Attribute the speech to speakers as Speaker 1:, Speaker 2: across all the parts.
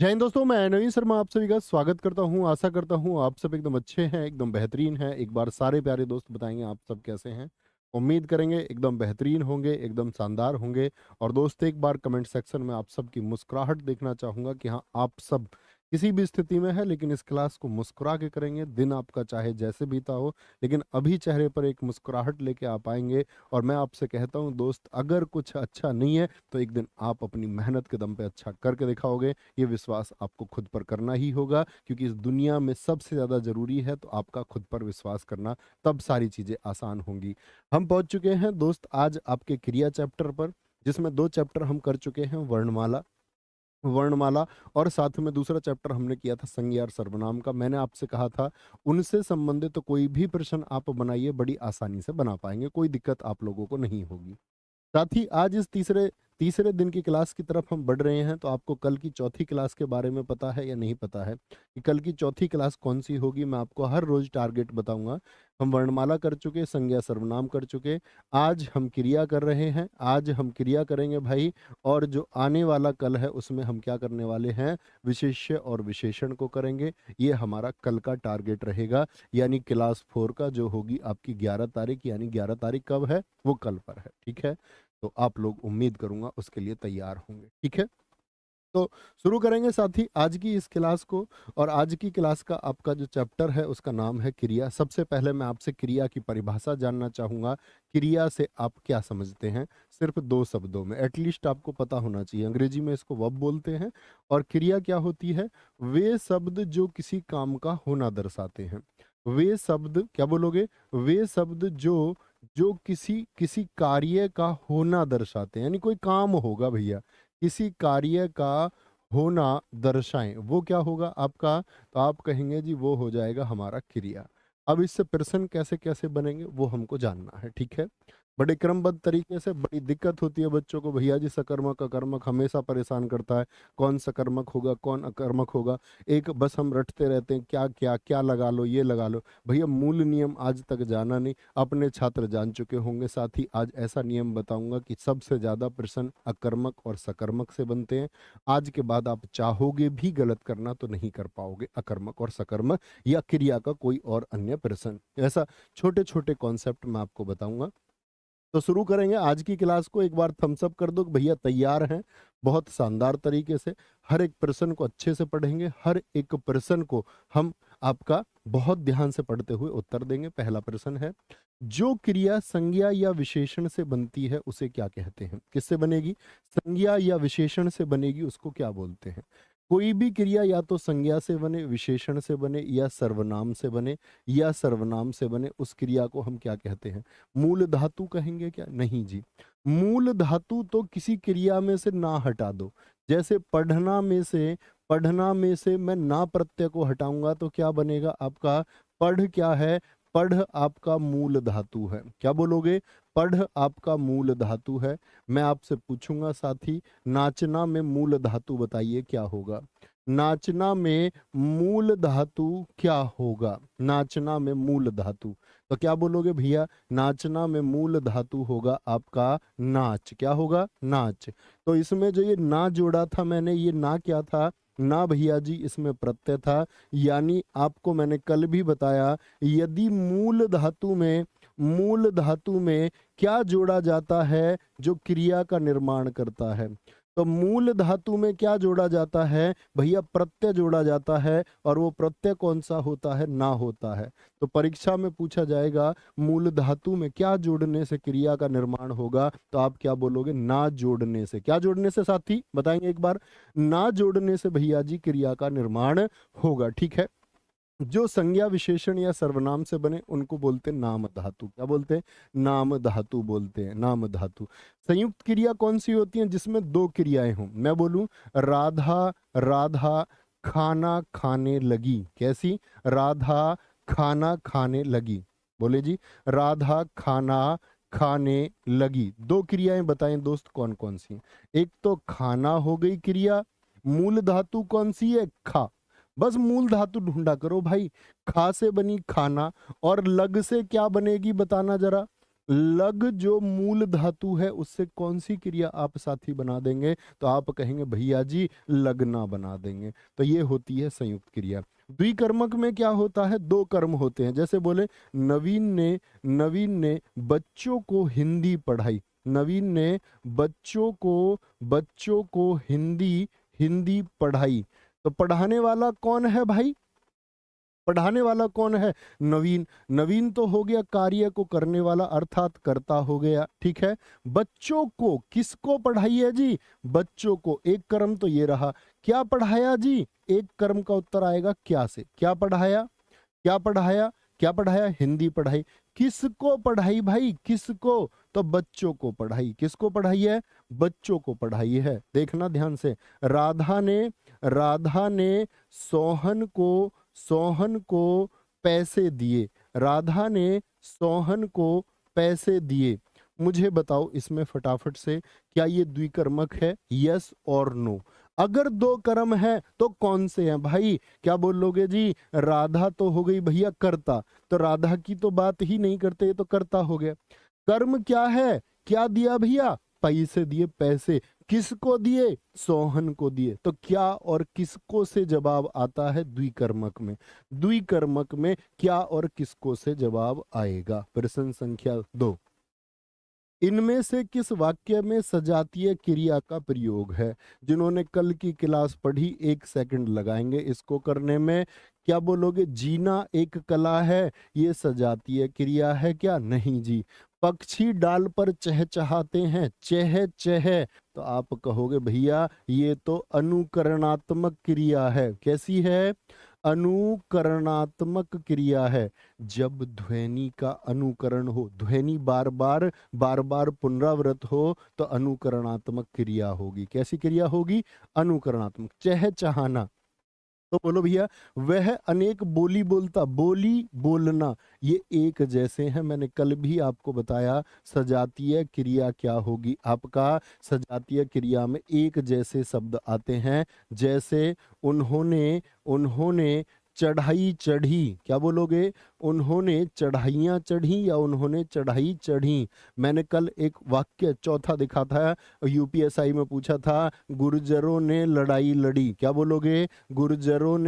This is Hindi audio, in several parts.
Speaker 1: जय हिंद दोस्तों, मैं नवीन शर्मा आप सभी का स्वागत करता हूं। आशा करता हूं आप सब एकदम अच्छे हैं, एकदम बेहतरीन हैं। एक बार सारे प्यारे दोस्त बताएंगे आप सब कैसे हैं। उम्मीद करेंगे एकदम बेहतरीन होंगे, एकदम शानदार होंगे। और दोस्त एक बार कमेंट सेक्शन में आप सब की मुस्कुराहट देखना चाहूंगा कि हाँ, आप सब किसी भी स्थिति में है लेकिन इस क्लास को मुस्कुरा के करेंगे। दिन आपका चाहे जैसे बीता हो, लेकिन अभी चेहरे पर एक मुस्कुराहट लेके आप आएंगे। और मैं आपसे कहता हूँ दोस्त, अगर कुछ अच्छा नहीं है तो एक दिन आप अपनी मेहनत के दम पे अच्छा करके दिखाओगे। ये विश्वास आपको खुद पर करना ही होगा, क्योंकि इस दुनिया में सबसे ज़्यादा ज़रूरी है तो आपका खुद पर विश्वास करना। तब सारी चीज़ें आसान होंगी। हम पहुंच चुके हैं दोस्त आज आपके क्रिया चैप्टर पर, जिसमें दो चैप्टर हम कर चुके हैं, वर्णमाला वर्णमाला और साथ में दूसरा चैप्टर हमने किया था संज्ञा और सर्वनाम का। मैंने आपसे कहा था उनसे संबंधित तो कोई भी प्रश्न आप बनाइए, बड़ी आसानी से बना पाएंगे, कोई दिक्कत आप लोगों को नहीं होगी। साथ ही आज इस तीसरे तीसरे दिन की क्लास की तरफ हम बढ़ रहे हैं। तो आपको कल की चौथी क्लास के बारे में पता है या नहीं पता है कि कल की चौथी क्लास कौन सी होगी? मैं आपको हर रोज टारगेट बताऊंगा। हम वर्णमाला कर चुके, संज्ञा सर्वनाम कर चुके, आज हम क्रिया कर रहे हैं। आज हम क्रिया करेंगे भाई। और जो आने वाला कल है उसमें हम क्या करने वाले हैं? विशेष्य और विशेषण को करेंगे। ये हमारा कल का टारगेट रहेगा, यानी क्लास 4 का जो होगी आपकी 11 तारीख, यानी 11 तारीख कब है? वो कल पर है, ठीक है। तो आप लोग उम्मीद करूंगा उसके लिए तैयार होंगे, ठीक है। तो शुरू करेंगे साथी आज की इस क्लास को। और आज की क्लास का आपका जो चैप्टर है उसका नाम है क्रिया। सबसे पहले मैं आपसे क्रिया की परिभाषा जानना चाहूंगा। क्रिया से आप क्या समझते हैं? सिर्फ दो शब्दों में एटलीस्ट आपको पता होना चाहिए। अंग्रेजी में इसको वर्ब बोलते हैं। और क्रिया क्या होती है? वे शब्द जो किसी काम का होना दर्शाते हैं। वे शब्द क्या बोलोगे? वे शब्द जो जो किसी किसी कार्य का होना दर्शाते हैं, यानी कोई काम होगा भैया, किसी कार्य का होना दर्शाएं, वो क्या होगा आपका? तो आप कहेंगे जी वो हो जाएगा हमारा क्रिया। अब इससे प्रश्न कैसे कैसे बनेंगे वो हमको जानना है, ठीक है। बड़े क्रमबद्ध तरीके से। बड़ी दिक्कत होती है बच्चों को, भैया जी सकर्मक अकर्मक हमेशा परेशान करता है। कौन सकर्मक होगा, कौन अकर्मक होगा, एक बस हम रटते रहते हैं, क्या क्या क्या लगा लो, ये लगा लो। भैया मूल नियम आज तक जाना नहीं, अपने छात्र जान चुके होंगे। साथ ही आज ऐसा नियम बताऊंगा कि सबसे ज्यादा प्रश्न अकर्मक और सकर्मक से बनते हैं। आज के बाद आप चाहोगे भी गलत करना तो नहीं कर पाओगे अकर्मक और सकर्मक या क्रिया का कोई और अन्य प्रश्न। ऐसा छोटे छोटे कॉन्सेप्ट मैं आपको बताऊंगा। तो शुरू करेंगे आज की क्लास को। एक बार थम्स अप कर दो कि भैया तैयार हैं। बहुत शानदार तरीके से हर एक प्रश्न को अच्छे से पढ़ेंगे। हर एक प्रश्न को हम आपका बहुत ध्यान से पढ़ते हुए उत्तर देंगे। पहला प्रश्न है, जो क्रिया संज्ञा या विशेषण से बनती है उसे क्या कहते हैं? किससे बनेगी? संज्ञा या विशेषण से बनेगी, उसको क्या बोलते हैं? कोई भी क्रिया या तो संज्ञा से बने, विशेषण से बने, या सर्वनाम से बने, या सर्वनाम से बने, उस क्रिया को हम क्या कहते हैं? मूल धातु कहेंगे क्या? नहीं जी। मूल धातु तो किसी क्रिया में से ना हटा दो। जैसे पढ़ना में से मैं ना प्रत्यय को हटाऊंगा तो क्या बनेगा आपका? पढ़ क्या है? पढ़ आपका मूल धातु है। क्या बोलोगे? पढ़ आपका मूल धातु है। मैं आपसे पूछूंगा साथी, नाचना में मूल धातु बताइए क्या होगा? नाचना में मूल धातु क्या होगा? नाचना में मूल धातु तो क्या बोलोगे भैया? नाचना में मूल धातु होगा आपका नाच। क्या होगा? नाच। तो इसमें जो ये ना जोड़ा था मैंने, ये ना क्या था? ना भैया जी, इसमें प्रत्यय था। यानी आपको मैंने कल भी बताया, यदि मूल धातु में क्या जोड़ा जाता है जो क्रिया का निर्माण करता है? तो मूल धातु में क्या जोड़ा जाता है भैया? प्रत्यय जोड़ा जाता है। और वो प्रत्यय कौन सा होता है? ना होता है। तो परीक्षा में पूछा जाएगा मूल धातु में क्या जोड़ने से क्रिया का निर्माण होगा, तो आप क्या बोलोगे? ना जोड़ने से। क्या जोड़ने से साथी बताएंगे एक बार? ना जोड़ने से भैया जी क्रिया का निर्माण होगा, ठीक है। जो संज्ञा विशेषण या सर्वनाम से बने उनको बोलते हैं नाम धातु। क्या बोलते हैं? नाम धातु बोलते हैं, नाम धातु। संयुक्त क्रिया कौन सी होती है? जिसमें दो क्रियाएं हों। मैं बोलूं राधा राधा खाना खाने लगी। कैसी? राधा खाना खाने लगी। बोले जी, राधा खाना खाने लगी। दो क्रियाएं बताएं दोस्त कौन कौन सी? एक तो खाना हो गई क्रिया, मूल धातु कौन सी है? खा। बस मूल धातु ढूंढा करो भाई। खा से बनी खाना, और लग से क्या बनेगी बताना जरा? लग जो मूल धातु है उससे कौन सी क्रिया आप साथी बना देंगे? तो आप कहेंगे भैया जी लगना बना देंगे। तो ये होती है संयुक्त क्रिया। द्विकर्मक में क्या होता है? दो कर्म होते हैं। जैसे बोले नवीन ने बच्चों को हिंदी पढ़ाई। नवीन ने बच्चों को हिंदी पढ़ाई। तो पढ़ाने वाला कौन है भाई? पढ़ाने वाला कौन है? नवीन। नवीन तो हो गया कार्य को करने वाला, अर्थात कर्ता हो गया। ठीक है। बच्चों को, किसको पढ़ाई है जी? बच्चों को। एक कर्म तो ये रहा। क्या पढ़ाया जी? एक कर्म का उत्तर आएगा क्या से। क्या पढ़ाया? क्या पढ़ाया? क्या पढ़ाया? हिंदी पढ़ाई। किसको पढ़ाई भाई? किसको? तो बच्चों को पढ़ाई। किसको पढ़ाई है? बच्चों को पढ़ाई है। देखना ध्यान से। राधा ने सोहन को पैसे दिए। राधा ने सोहन को पैसे दिए। मुझे बताओ इसमें फटाफट से, क्या ये द्विकर्मक है? यस और नो। अगर दो कर्म है तो कौन से हैं भाई? क्या बोलोगे जी? राधा तो हो गई भैया कर्ता, तो राधा की तो बात ही नहीं करते, ये तो कर्ता हो गया। कर्म क्या है? क्या दिया भैया? पैसे दिए। पैसे किसको दिए? सोहन को दिए। तो क्या और किसको से जवाब आता है द्विकर्मक में? द्विकर्मक में क्या और किसको से जवाब आएगा? प्रश्न संख्या 2। इनमें से किस वाक्य में सजातीय क्रिया का प्रयोग है? जिन्होंने कल की क्लास पढ़ी, 1 सेकंड लगाएंगे इसको करने में। क्या बोलोगे? जीना एक कला है, ये सजातीय क्रिया है क्या? नहीं जी। पक्षी डाल पर चहचहाते हैं, चह चह, तो आप कहोगे भैया ये तो अनुकरणात्मक क्रिया है। कैसी है? अनुकरणात्मक क्रिया है। जब ध्वनि का अनुकरण हो, ध्वनि बार बार पुनरावृत हो, तो अनुकरणात्मक क्रिया होगी। कैसी क्रिया होगी? अनुकरणात्मक। चहचहाना। तो बोलो भैया, वह अनेक बोली बोलता। बोली बोलना ये एक जैसे हैं। मैंने कल भी आपको बताया सजातीय क्रिया क्या होगी। आपका सजातीय क्रिया में एक जैसे शब्द आते हैं। जैसे उन्होंने उन्होंने चढ़ाई चढ़ी। क्या बोलोगे? उन्होंने चढ़ाइयाँ चढ़ी या उन्होंने चढ़ाई चढ़ी। मैंने कल एक वाक्य चौथा दिखा था, यूपीएसआई में पूछा था, गुर्जरों ने लड़ाई लड़ी। क्या बोलोगे? गुर्जरों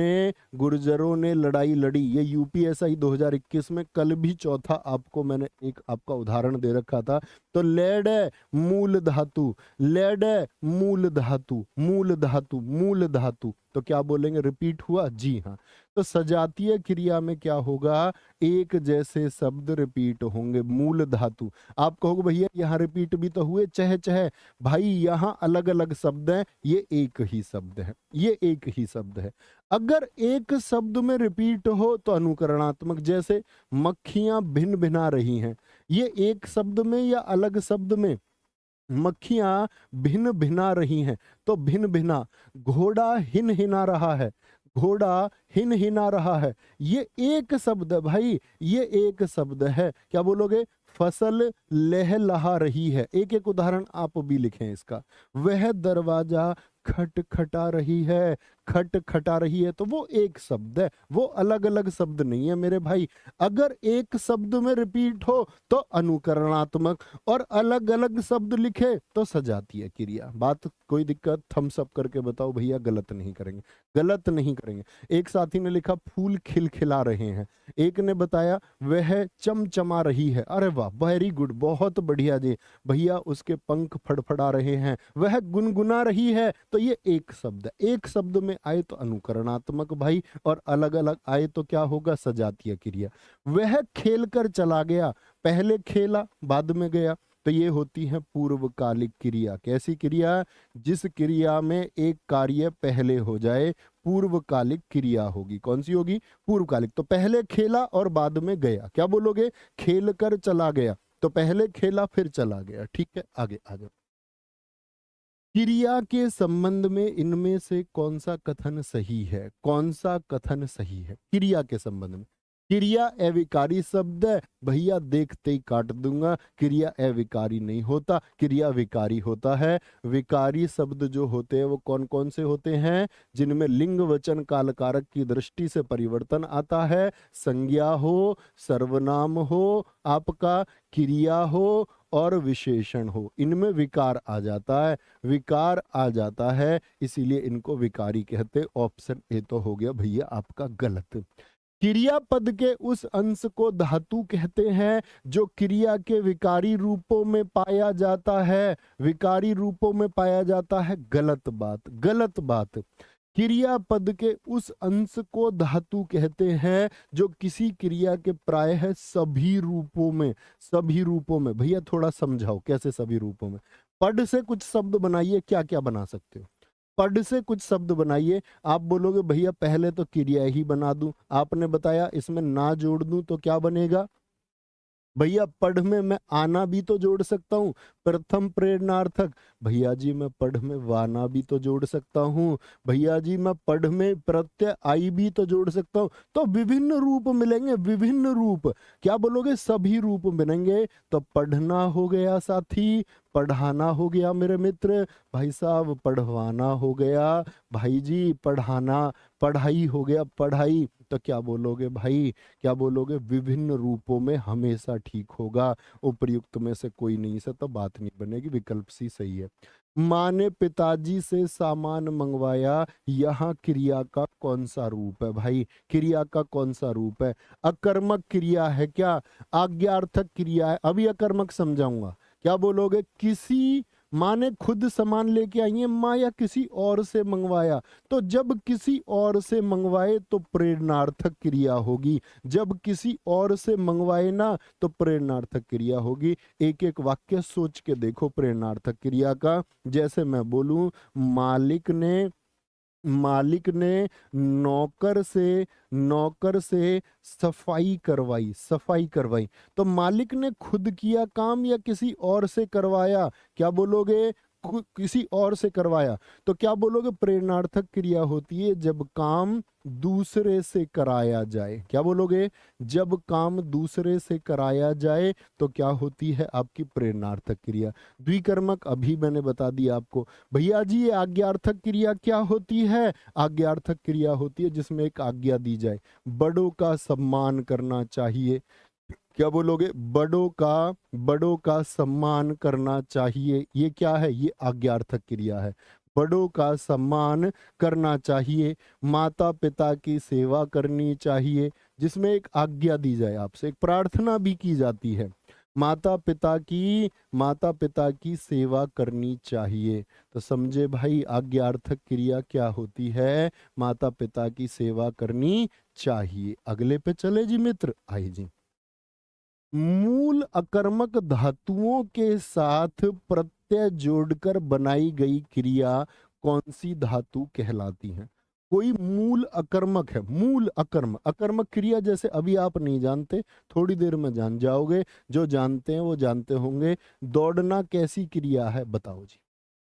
Speaker 1: ने लड़ाई लड़ी। ये यूपीएसआई 2021 में कल भी चौथा आपको मैंने एक आपका उदाहरण दे रखा था। तो लेड मूल धातु, लेड मूल धातु, मूल धातु, मूल धातु। तो क्या बोलेंगे? रिपीट हुआ? जी हाँ। तो सजातीय क्रिया में क्या होगा? एक जैसे शब्द रिपीट होंगे, मूल धातु। आप कहोगे भैया यहाँ रिपीट भी तो हुए, चह चह। भाई यहाँ अलग अलग शब्द हैं, ये एक ही शब्द है, ये एक ही शब्द है। अगर एक शब्द में रिपीट हो तो अनुकरणात्मक। जैसे मक्खियां भिन भिना रही हैं, ये एक शब्द में या अलग शब्द में? मक्खियां भिन भिना रही हैं, तो भिन भिना। घोड़ा हिन हिना रहा है, घोड़ा हिन हिना रहा है, ये एक शब्द है भाई, ये एक शब्द है। क्या बोलोगे? फसल लहलहा रही है। एक एक उदाहरण आप भी लिखें इसका। वह दरवाजा खटखटा रही है, खटखटा रही है, तो वो एक शब्द है, वो अलग अलग शब्द नहीं है मेरे भाई। अगर एक शब्द में रिपीट हो तो अनुकरणात्मक, और अलग अलग शब्द लिखे तो सजातीय क्रिया। बात कोई दिक्कत? थम्स अप करके बताओ भैया, गलत नहीं करेंगे, गलत नहीं करेंगे। एक साथी ने लिखा फूल खिलखिला रहे हैं, एक ने बताया वह चमचमा रही है। अरे वाह, वेरी गुड, बहुत बढ़िया जी भैया। उसके पंख फड़फड़ा रहे हैं, वह गुनगुना रही है, तो ये एक शब्द है। एक शब्द में आए तो अनुकरणात्मक भाई, और अलग अलग आए तो क्या होगा? सजातीय क्रिया। वह खेल कर चला गया, पहले खेला बाद में गया, तो ये होती है पूर्वकालिक क्रिया। कैसी क्रिया? जिस क्रिया में एक कार्य पहले हो जाए, पूर्वकालिक क्रिया होगी। कौन सी होगी? पूर्वकालिक। तो पहले खेला और बाद में गया। क्या बोलोगे? खेल कर चला गया, तो पहले खेला फिर चला गया। ठीक है, आगे आ जाओ। क्रिया के संबंध में इनमें से कौन सा कथन सही है? कौन सा कथन सही है क्रिया के संबंध में? क्रिया अविकारी शब्द है, भैया देखते ही काट दूंगा। क्रिया अविकारी नहीं होता, क्रिया विकारी होता है। विकारी शब्द जो होते हैं वो कौन कौन से होते हैं? जिनमें लिंग वचन काल कारक की दृष्टि से परिवर्तन आता है। संज्ञा हो, सर्वनाम हो आपका, क्रिया हो और विशेषण हो, इनमें विकार आ जाता है। विकार आ जाता है, इसीलिए इनको विकारी कहते। ऑप्शन ए तो हो गया भैया आपका गलत। क्रियापद के उस अंश को धातु कहते हैं जो क्रिया के विकारी रूपों में पाया जाता है। विकारी रूपों में पाया जाता है, गलत बात, गलत बात। क्रियापद के उस अंश को धातु कहते हैं जो किसी क्रिया के प्रायः सभी रूपों में, सभी रूपों में, भैया थोड़ा समझाओ कैसे सभी रूपों में। पद से कुछ शब्द बनाइए, क्या क्या बना सकते हो? पद से कुछ शब्द बनाइए। आप बोलोगे भैया पहले तो क्रिया ही बना दूं, आपने बताया इसमें ना जोड़ दूं तो क्या बनेगा? भैया पढ़ में मैं आना भी तो जोड़ सकता हूँ, प्रथम प्रेरणार्थक। भैया जी मैं पढ़ में वाना भी तो जोड़ सकता हूँ। भैया जी मैं पढ़ में प्रत्यय आई भी तो जोड़ सकता हूँ। तो विभिन्न रूप मिलेंगे, विभिन्न रूप। क्या बोलोगे? सभी रूप मिलेंगे। तो पढ़ना हो गया साथी, पढ़ाना हो गया मेरे मित्र। भाई साहब पढ़वाना हो गया, भाई जी पढ़ाना। पढ़ाई हो गया, पढ़ाई। तो क्या बोलोगे भाई? क्या बोलोगे? विभिन्न रूपों में हमेशा ठीक होगा, उपर्युक्त में से कोई नहीं से तो बात नहीं बनेगी, विकल्प सी सही है। माँ ने पिताजी से सामान मंगवाया, यहाँ क्रिया का कौन सा रूप है भाई? क्रिया का कौन सा रूप है? अकर्मक क्रिया है क्या? आज्ञार्थक क्रिया है? अभी अकर्मक समझाऊंगा। क्या बोलोगे? किसी माँ ने खुद सामान लेके आई है, माँ या किसी और से मंगवाया। तो जब किसी और से मंगवाए तो प्रेरणार्थक क्रिया होगी, जब किसी और से मंगवाए ना तो प्रेरणार्थक क्रिया होगी। एक एक वाक्य सोच के देखो प्रेरणार्थक क्रिया का। जैसे मैं बोलूं, मालिक ने नौकर से सफाई करवाई, सफाई करवाई। तो मालिक ने खुद किया काम या किसी और से करवाया? क्या बोलोगे? किसी और से करवाया। तो क्या बोलोगे? प्रेरणार्थक क्रिया होती है जब काम दूसरे से कराया जाए। क्या बोलोगे? जब काम दूसरे से कराया जाए तो क्या होती है आपकी प्रेरणार्थक क्रिया। द्विकर्मक अभी मैंने बता दिया आपको। भैया जी ये आज्ञार्थक क्रिया क्या होती है? आज्ञार्थक क्रिया होती है जिसमें एक आज्ञा दी जाए। बड़ों का सम्मान करना चाहिए। क्या बोलोगे? बड़ों का सम्मान करना चाहिए। ये क्या है? ये आज्ञार्थक क्रिया है। बड़ों का सम्मान करना चाहिए। माता पिता की सेवा करनी चाहिए, जिसमें एक आज्ञा दी जाए, आपसे एक प्रार्थना भी की जाती है। माता पिता की सेवा करनी चाहिए। तो समझे भाई आज्ञार्थक क्रिया क्या होती है? माता पिता की सेवा करनी चाहिए। अगले पे चले जी मित्र, आइए जी। मूल अकर्मक धातुओं के साथ प्रत्यय जोड़कर बनाई गई क्रिया कौन सी धातु कहलाती है? कोई मूल अकर्मक है, मूल अकर्मक क्रिया जैसे अभी आप नहीं जानते, थोड़ी देर में जान जाओगे। जो जानते हैं वो जानते होंगे। दौड़ना कैसी क्रिया है बताओ जी?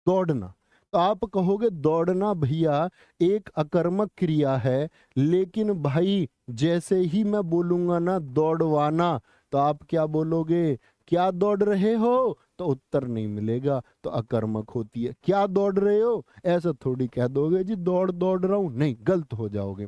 Speaker 1: दौड़ना। तो आप कहोगे दौड़ना भैया एक अकर्मक क्रिया है, लेकिन भाई जैसे ही मैं बोलूंगा ना दौड़वाना, तो आप क्या बोलोगे? क्या दौड़ रहे हो? तो उत्तर नहीं मिलेगा, तो अकर्मक होती है। क्या दौड़ रहे हो? ऐसा थोड़ी कह दोगे जी दौड़ दौड़ रहा हूं, नहीं, गलत हो जाओगे।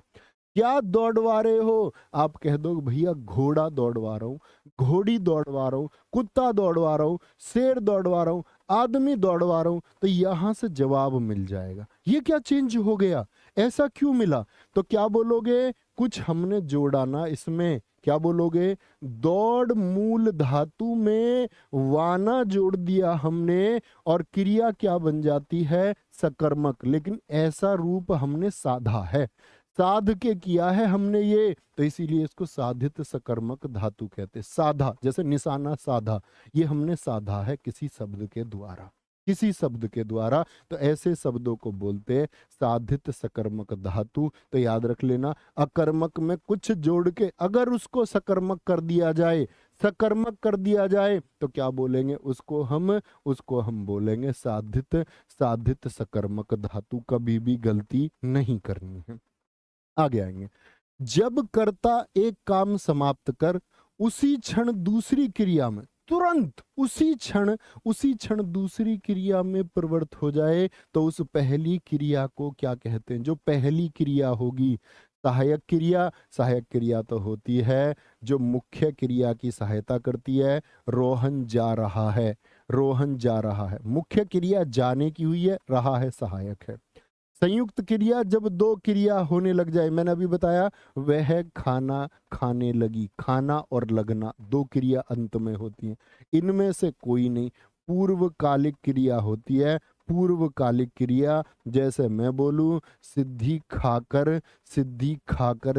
Speaker 1: क्या दौड़वा रहे हो? आप कह दो भैया घोड़ा दौड़वा रहा हूं, घोड़ी दौड़वा रहा हूं, कुत्ता दौड़वा रहा हूं, शेर दौड़वा रहा हूं, आदमी दौड़वा रहा हूं, तो यहां से जवाब मिल जाएगा। ये क्या चेंज हो गया? ऐसा क्यों मिला? तो क्या बोलोगे? कुछ हमने जोड़ा ना इसमें। क्या बोलोगे? दौड़ मूल धातु में वाना जोड़ दिया हमने, और क्रिया क्या बन जाती है? सकर्मक। लेकिन ऐसा रूप हमने साधा है, साध के किया है हमने ये, तो इसीलिए इसको साधित सकर्मक धातु कहते। साधा जैसे निशाना साधा, ये हमने साधा है किसी शब्द के द्वारा, किसी शब्द के द्वारा। तो ऐसे शब्दों को बोलते हैं साधित सकर्मक धातु। तो याद रख लेना, अकर्मक में कुछ जोड़ के अगर उसको सकर्मक कर दिया जाए, सकर्मक कर दिया जाए, तो क्या बोलेंगे उसको हम बोलेंगे साधित। साधित सकर्मक धातु, कभी भी गलती नहीं करनी है। आगे आएंगे। जब कर्ता एक काम समाप्त कर उसी क्षण दूसरी क्रिया में, तुरंत उसी क्षण दूसरी क्रिया में प्रवृत्त हो जाए तो उस पहली क्रिया को क्या कहते हैं? जो पहली क्रिया होगी सहायक क्रिया। सहायक क्रिया तो होती है जो मुख्य क्रिया की सहायता करती है। रोहन जा रहा है, रोहन जा रहा है, मुख्य क्रिया जाने की हुई है, रहा है सहायक है। संयुक्त क्रिया जब दो क्रिया होने लग जाए, मैंने अभी बताया वह खाना खाने लगी, खाना और लगना दो क्रिया अंत में होती हैं। इनमें से कोई नहीं, पूर्वकालिक क्रिया होती है। पूर्वकालिक क्रिया जैसे मैं बोलूं सिद्धि खाकर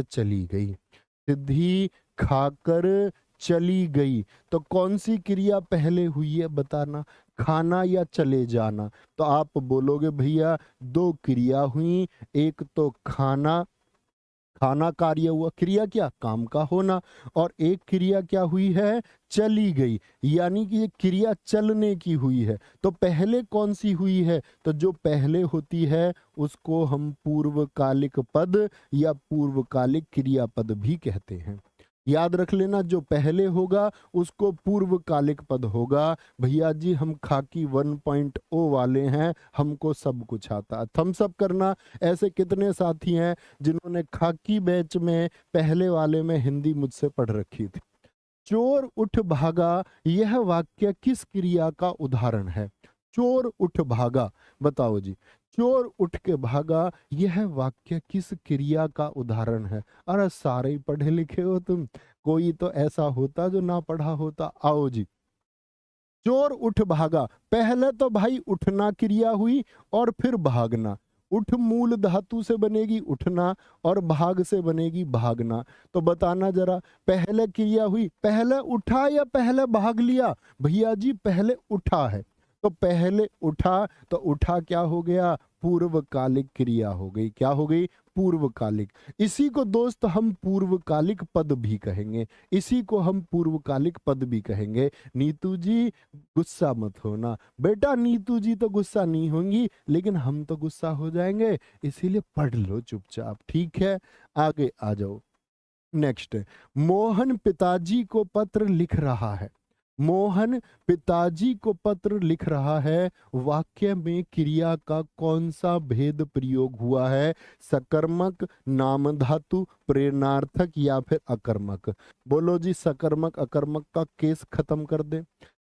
Speaker 1: चली गई, सिद्धि खाकर चली गई, तो कौन सी क्रिया पहले हुई है बताना? खाना या चले जाना? तो आप बोलोगे भैया दो क्रिया हुई, एक तो खाना, खाना कार्य हुआ, क्रिया क्या? काम का होना, और एक क्रिया क्या हुई है? चली गई, यानी कि ये क्रिया चलने की हुई है। तो पहले कौन सी हुई है? तो जो पहले होती है उसको हम पूर्वकालिक पद या पूर्वकालिक क्रियापद भी कहते हैं। याद रख लेना, जो पहले होगा उसको पूर्वकालिक पद होगा। भैया जी हम खाकी 1.0 वाले हैं, हमको सब कुछ आता है, थम्स अप करना। ऐसे कितने साथी हैं जिन्होंने खाकी बैच में पहले वाले में हिंदी मुझसे पढ़ रखी थी? चोर उठ भागा, यह वाक्य किस क्रिया का उदाहरण है? चोर उठ भागा, बताओ जी, चोर उठ के भागा, यह वाक्य किस क्रिया का उदाहरण है? अरे सारे ही पढ़े लिखे हो तुम, कोई तो ऐसा होता जो ना पढ़ा होता। आओ जी, चोर उठ भागा, पहले तो भाई उठना क्रिया हुई और फिर भागना। उठ मूल धातु से बनेगी उठना और भाग से बनेगी भागना। तो बताना जरा, पहले क्रिया हुई, पहले उठा या पहले भाग लिया? भैया जी पहले उठा है, तो पहले उठा, तो उठा क्या हो गया? पूर्वकालिक क्रिया हो गई। क्या हो गई? पूर्वकालिक। इसी को दोस्त हम पूर्वकालिक पद भी कहेंगे, इसी को हम पूर्वकालिक पद भी कहेंगे। नीतू जी गुस्सा मत होना बेटा, नीतू जी तो गुस्सा नहीं होंगी लेकिन हम तो गुस्सा हो जाएंगे, इसीलिए पढ़ लो चुपचाप, ठीक है? आगे आ जाओ। नेक्स्ट, मोहन पिताजी को पत्र लिख रहा है। मोहन पिताजी को पत्र लिख रहा है, वाक्य में क्रिया का कौन सा भेद प्रयोग हुआ है? सकर्मक, नाम धातु, प्रेरणार्थक या फिर अकर्मक? बोलो जी, सकर्मक अकर्मक का केस खत्म कर दे,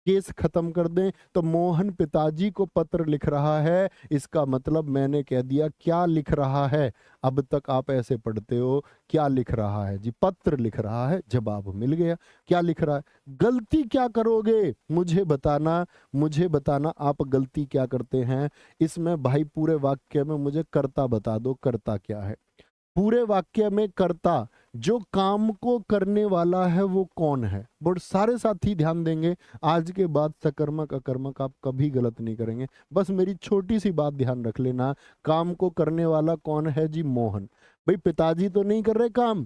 Speaker 1: केस खत्म कर दें। तो मोहन पिताजी को पत्र लिख रहा है, इसका मतलब मैंने कह दिया क्या लिख रहा है। अब तक आप ऐसे पढ़ते हो क्या लिख रहा है जी? पत्र लिख रहा है, जवाब मिल गया। क्या लिख रहा है? गलती क्या करोगे मुझे बताना, मुझे बताना आप गलती क्या करते हैं इसमें भाई। पूरे वाक्य में मुझे कर्ता बता दो, कर्ता क्या है? पूरे वाक्य में कर्ता, जो काम को करने वाला है वो कौन है? बट सारे साथी ध्यान देंगे, आज के बाद सकर्मक अकर्मक आप कभी गलत नहीं करेंगे। बस मेरी छोटी सी बात ध्यान रख लेना, काम को करने वाला कौन है जी? मोहन। भाई पिताजी तो नहीं कर रहे काम,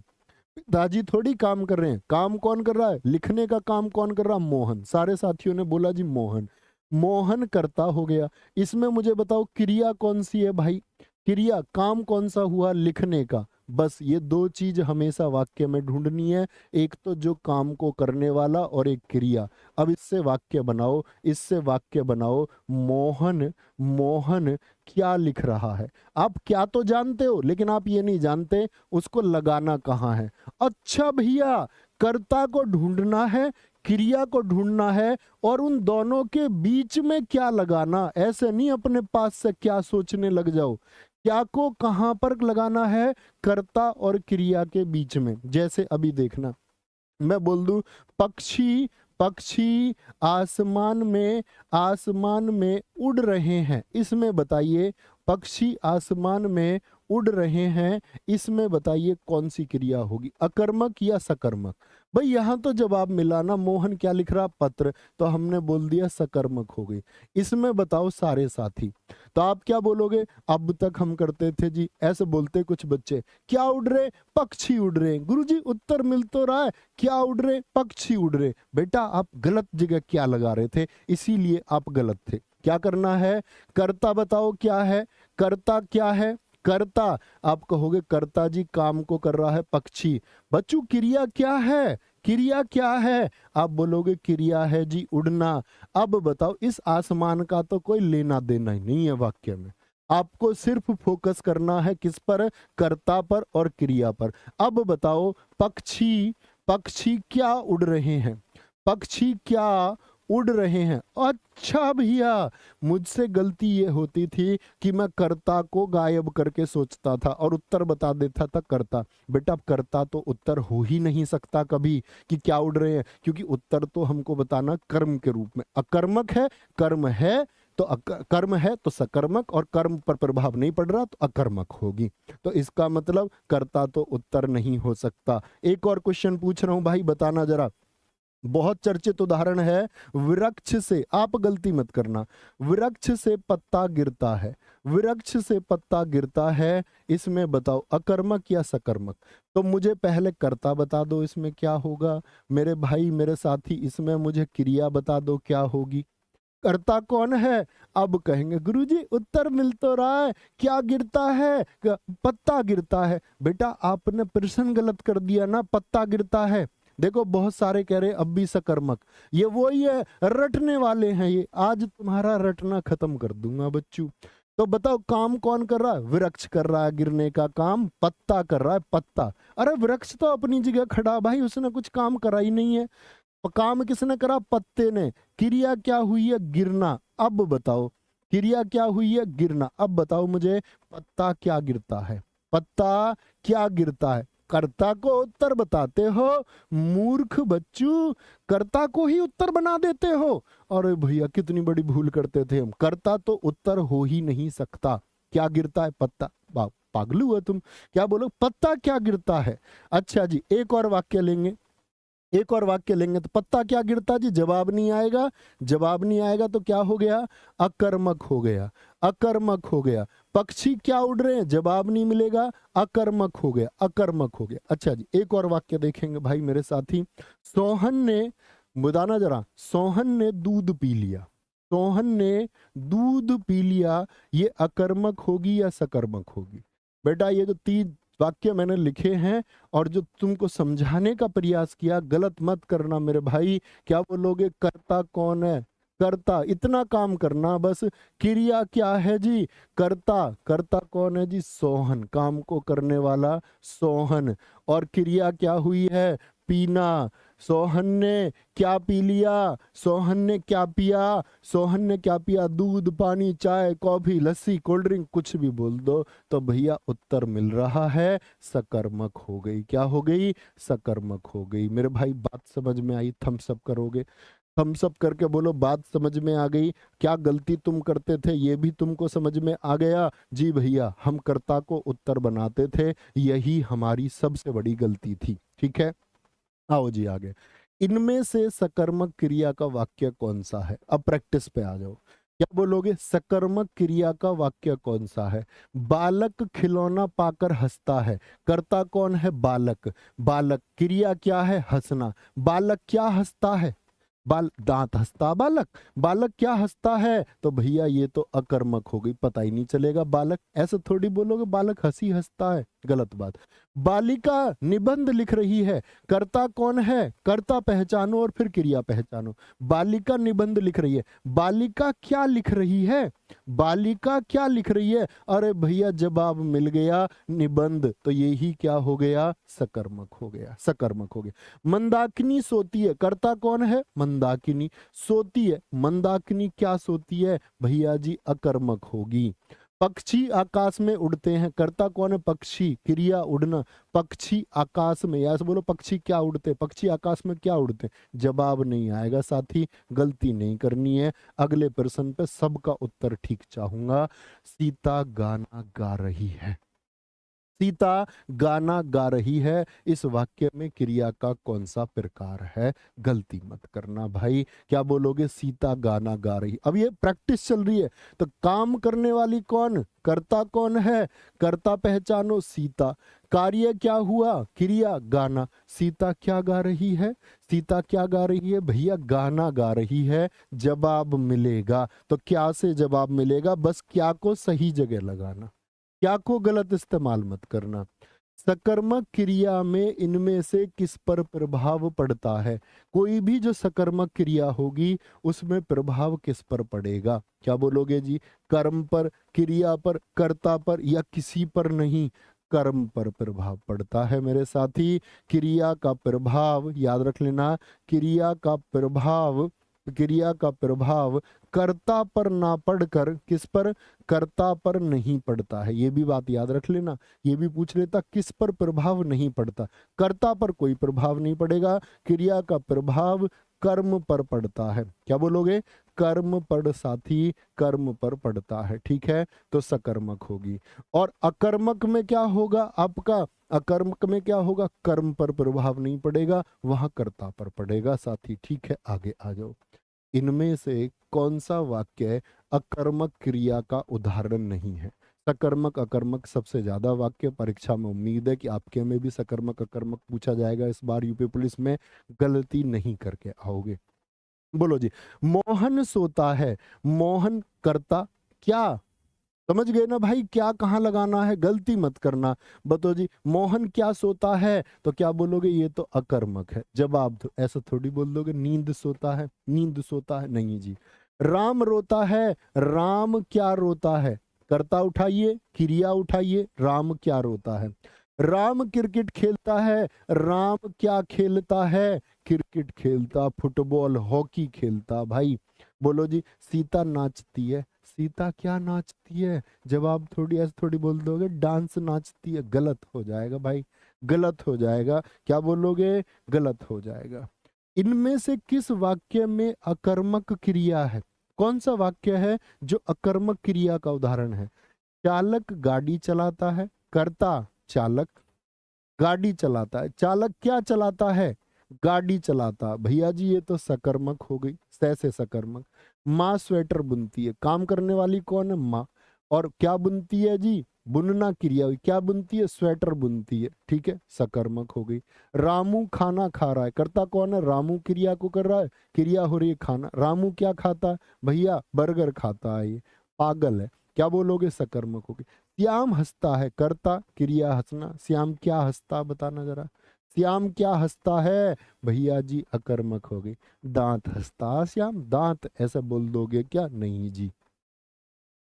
Speaker 1: पिताजी थोड़ी काम कर रहे हैं, काम कौन कर रहा है? लिखने का काम कौन कर रहा? मोहन। सारे साथियों ने बोला जी मोहन। मोहन कर्ता हो गया। इसमें मुझे बताओ क्रिया कौन सी है भाई? क्रिया, काम कौन सा हुआ? लिखने का। बस ये दो चीज हमेशा वाक्य में ढूंढनी है, एक तो जो काम को करने वाला और एक क्रिया। अब इससे वाक्य बनाओ, इससे वाक्य बनाओ। मोहन, मोहन क्या लिख रहा है? आप क्या तो जानते हो लेकिन आप ये नहीं जानते उसको लगाना कहाँ है। अच्छा भैया, कर्ता को ढूंढना है, क्रिया को ढूंढना है, और उन दोनों के बीच में क्या लगाना। ऐसे नहीं अपने पास से क्या सोचने लग जाओ, क्या को कहां पर लगाना है? कर्ता और क्रिया के बीच में। जैसे अभी देखना, मैं बोल दूं पक्षी, पक्षी आसमान में उड़ रहे हैं, इसमें बताइए पक्षी आसमान में उड़ रहे हैं, इसमें बताइए कौन सी क्रिया होगी? अकर्मक या सकर्मक? भाई यहां तो जवाब मिला ना, मोहन क्या लिख रहा? पत्र, तो हमने बोल दिया सकर्मक हो गई। इसमें बताओ सारे साथी, तो आप क्या बोलोगे? अब तक हम करते थे जी, ऐसे बोलते कुछ बच्चे, क्या उड़ रहे? पक्षी उड़ रहे। गुरुजी उत्तर मिल तो रहा है, क्या उड़ रहे? पक्षी उड़ रहे। बेटा आप गलत जगह क्या लगा रहे थे, इसीलिए आप गलत थे। क्या करना है? कर्ता बताओ क्या है? कर्ता क्या है? कर्ता, आप कहोगे कर्ता जी काम को कर रहा है पक्षी। बच्चों क्रिया क्या है, क्रिया क्या है? आप बोलोगे क्रिया है जी उड़ना। अब बताओ, इस आसमान का तो कोई लेना देना ही नहीं है वाक्य में, आपको सिर्फ फोकस करना है किस पर? कर्ता पर और क्रिया पर। अब बताओ, पक्षी, पक्षी क्या उड़ रहे हैं, पक्षी क्या उड़ रहे हैं। अच्छा भैया, मुझसे गलती ये होती थी कि मैं कर्ता को गायब करके सोचता था और उत्तर बता देता था कर्ता। बेटा अब कर्ता तो उत्तर हो ही नहीं सकता कभी कि क्या उड़ रहे हैं, क्योंकि उत्तर तो हमको बताना कर्म के रूप में। अकर्मक है, कर्म है तो कर्म है तो सकर्मक, और कर्म पर प्रभाव नहीं पड़ रहा तो अकर्मक होगी। तो इसका मतलब कर्ता तो उत्तर नहीं हो सकता। एक और क्वेश्चन पूछ रहा हूं भाई, बताना जरा। बहुत चर्चित उदाहरण है, वृक्ष से, आप गलती मत करना, वृक्ष से पत्ता गिरता है, वृक्ष से पत्ता गिरता है, इसमें बताओ अकर्मक या सकर्मक? तो मुझे पहले कर्ता बता दो इसमें क्या होगा, मेरे भाई मेरे साथी इसमें मुझे क्रिया बता दो क्या होगी। कर्ता कौन है? अब कहेंगे गुरुजी उत्तर मिल तो रहा है, क्या गिरता है? पत्ता गिरता है। बेटा आपने प्रश्न गलत कर दिया ना, पत्ता गिरता है। देखो बहुत सारे कह रहे अब भी सकर्मक, ये वही है, रटने वाले हैं ये, आज तुम्हारा रटना खत्म कर दूंगा बच्चों। तो बताओ काम कौन कर रहा है? वृक्ष कर रहा है गिरने का काम, पत्ता कर रहा है, पत्ता। अरे वृक्ष तो अपनी जगह खड़ा भाई, उसने कुछ काम करा ही नहीं है। काम किसने करा? पत्ते ने। क्रिया क्या हुई है? गिरना। अब बताओ क्रिया क्या हुई है? गिरना। अब बताओ मुझे, पत्ता क्या गिरता है, पत्ता क्या गिरता है? कर्ता को उत्तर बताते हो, मूर्ख बच्चू, कर्ता को ही उत्तर बना देते हो। अरे भैया कितनी बड़ी भूल करते थे हम, कर्ता तो उत्तर हो ही नहीं सकता। क्या गिरता है? पत्ता। पागलू है तुम, क्या बोलो? पत्ता क्या गिरता है। अच्छा जी, एक और वाक्य लेंगे, एक और वाक्य लेंगे। तो पत्ता क्या गिरता जी, जवाब नहीं आएगा, जवाब नहीं आएगा तो क्या हो गया? अकर्मक हो गया, अकर्मक हो गया। पक्षी क्या उड़ रहे हैं, जवाब नहीं मिलेगा, अकर्मक हो गया, अकर्मक हो गया। अच्छा जी, एक और वाक्य देखेंगे भाई मेरे साथी। सोहन ने, मुदाना जरा, सोहन ने दूध पी लिया, सोहन ने दूध पी लिया, ये अकर्मक होगी या सकर्मक होगी? बेटा ये जो तीन वाक्य मैंने लिखे हैं और जो तुमको समझाने का प्रयास किया, गलत मत करना मेरे भाई। क्या बोलोगे? कर्ता कौन है? कर्ता, इतना काम करना बस। क्रिया क्या है जी? कर्ता। कर्ता कौन है जी? सोहन, काम को करने वाला सोहन। और क्रिया क्या हुई है? पीना। सोहन ने क्या पी लिया? सोहन ने क्या पिया? सोहन ने क्या पिया? दूध, पानी, चाय, कॉफी, लस्सी, कोल्ड ड्रिंक, कुछ भी बोल दो तो भैया उत्तर मिल रहा है, सकर्मक हो गई। क्या हो गई? सकर्मक हो गई। मेरे भाई बात समझ में आई? थम्स अप करोगे? थम्स अप करके बोलो बात समझ में आ गई। क्या गलती तुम करते थे ये भी तुमको समझ में आ गया? जी भैया, हम कर्ता को उत्तर बनाते थे, यही हमारी सबसे बड़ी गलती थी। ठीक है, आओ जी आगे। इनमें से सकर्मक क्रिया का वाक्य कौन सा है? अब प्रैक्टिस पे आ जाओ। क्या बोलोगे? सकर्मक क्रिया का वाक्य कौन सा है? बालक खिलौना पाकर हंसता है, कर्ता कौन है? बालक। बालक, क्रिया क्या है? हंसना। बालक क्या हंसता है? दांत हंसता बालक। बालक क्या हंसता है? तो भैया ये तो अकर्मक हो गई, पता ही नहीं चलेगा बालक। ऐसे थोड़ी बोलोगे बालक हंसी हंसता है, गलत बात। बालिका निबंध लिख रही है, कर्ता कौन है? कर्ता पहचानो और फिर क्रिया पहचानो। बालिका निबंध लिख रही है, बालिका क्या लिख रही है? बालिका क्या लिख रही है? अरे भैया जवाब मिल गया, निबंध। तो यही क्या हो गया? सकर्मक हो गया, सकर्मक हो गया। मंदाकिनी सोती है, कर्ता कौन है? मंदाकिनी। सोती है, मंदाकिनी क्या सोती है? भैया जी अकर्मक होगी। पक्षी आकाश में उड़ते हैं, कर्ता कौन है? पक्षी। क्रिया उड़ना। पक्षी आकाश में, या बोलो पक्षी क्या उड़ते? पक्षी आकाश में क्या उड़ते? जवाब नहीं आएगा साथी, गलती नहीं करनी है। अगले प्रश्न पे सबका उत्तर ठीक चाहूंगा। सीता गाना गा रही है, सीता गाना गा रही है, इस वाक्य में क्रिया का कौन सा प्रकार है? गलती मत करना भाई। क्या बोलोगे? सीता गाना गा रही। अब ये प्रैक्टिस चल रही है, तो काम करने वाली कौन? कर्ता कौन है? कर्ता पहचानो, सीता। कार्य क्या हुआ? क्रिया गाना। सीता क्या गा रही है? सीता क्या गा रही है? भैया गाना गा रही है। जवाब मिलेगा तो क्या से जवाब मिलेगा? बस क्या को सही जगह लगाना। क्या को गलत इस्तेमाल मत करना। सकर्मक क्रिया में इनमें से किस पर प्रभाव पड़ता है? कोई भी जो सकर्मक क्रिया होगी उसमें प्रभाव किस पर पड़ेगा? क्या बोलोगे जी? कर्म पर, क्रिया पर, कर्ता पर, या किसी पर नहीं? कर्म पर प्रभाव पड़ता है मेरे साथी। क्रिया का प्रभाव याद रख लेना, क्रिया का प्रभाव, क्रिया का प्रभाव कर्ता पर ना पड़कर किस पर? कर्ता पर नहीं पड़ता है। ये भी बात याद रख लेना। ये भी पूछ लेता किस पर प्रभाव नहीं पड़ता, कर्ता पर कोई प्रभाव नहीं पड़ेगा, क्रिया का प्रभाव कर्म पर पड़ता है। क्या बोलोगे? कर्म पर साथी, कर्म पर पड़ता है। ठीक है, तो सकर्मक होगी। और अकर्मक में क्या होगा आपका? अकर्मक में क्या होगा? कर्म पर प्रभाव नहीं पड़ेगा, वहां कर्ता पर पड़ेगा साथी। ठीक है, आगे आ जाओ। इनमें से कौन सा वाक्य अकर्मक क्रिया का उदाहरण नहीं है? सकर्मक अकर्मक सबसे ज्यादा वाक्य परीक्षा में उम्मीद है कि आपके में भी सकर्मक अकर्मक पूछा जाएगा इस बार यूपी पुलिस में, गलती नहीं करके आओगे। बोलो जी। मोहन सोता है, मोहन करता क्या? समझ गए ना भाई, क्या कहाँ लगाना है, गलती मत करना। बताओ जी, मोहन क्या सोता है? तो क्या बोलोगे? ये तो अकर्मक है। जवाब दो, ऐसा थोड़ी बोल दोगे नींद सोता है, नींद सोता है, नहीं जी। राम रोता है, राम क्या रोता है? कर्ता उठाइए, क्रिया उठाइए, राम क्या रोता है? राम क्रिकेट खेलता है, राम क्या खेलता है? क्रिकेट खेलता, फुटबॉल, हॉकी खेलता भाई। बोलो जी। सीता नाचती है, सीता क्या नाचती है? जवाब थोड़ी ऐसे थोड़ी बोल दोगे डांस नाचती है, गलत हो जाएगा भाई, गलत हो जाएगा। क्या बोलोगे? गलत हो जाएगा। इनमें से किस वाक्य में अकर्मक क्रिया है? कौन सा वाक्य है जो अकर्मक क्रिया का उदाहरण है? चालक गाड़ी चलाता है, कर्ता चालक गाड़ी चलाता है, चालक क्या चलाता है? गाड़ी चलाता। भैया जी ये तो सकर्मक हो गई, से सकर्मक। माँ स्वेटर बुनती है, काम करने वाली कौन है? माँ। और क्या बुनती है जी? बुनना क्रिया हुई, क्या बुनती है? स्वेटर बुनती है। ठीक है, सकर्मक हो गई। रामू खाना खा रहा है, करता कौन है? रामू क्रिया को कर रहा है, क्रिया हो रही है खाना। रामू क्या खाता है? भैया बर्गर खाता है, ये पागल है। क्या बोलोगे? सकर्मक होगी। श्याम हंसता है, कर्ता क्रिया हंसना, श्याम क्या हंसता बताना जरा। श्याम क्या हंसता है? भैया जी अकर्मक हो गई। दांत हंसता श्याम, दांत ऐसा बोल दोगे क्या? नहीं जी।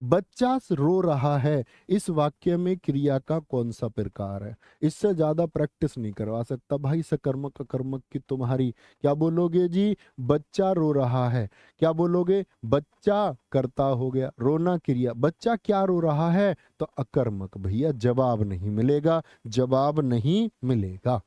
Speaker 1: बच्चा रो रहा है, इस वाक्य में क्रिया का कौन सा प्रकार है? इससे ज्यादा प्रैक्टिस नहीं करवा सकता भाई सकर्मक अकर्मक की तुम्हारी। क्या बोलोगे जी? बच्चा रो रहा है। क्या बोलोगे? बच्चा कर्ता हो गया, रोना क्रिया, बच्चा क्या रो रहा है? तो अकर्मक। भैया जवाब नहीं मिलेगा, जवाब नहीं मिलेगा।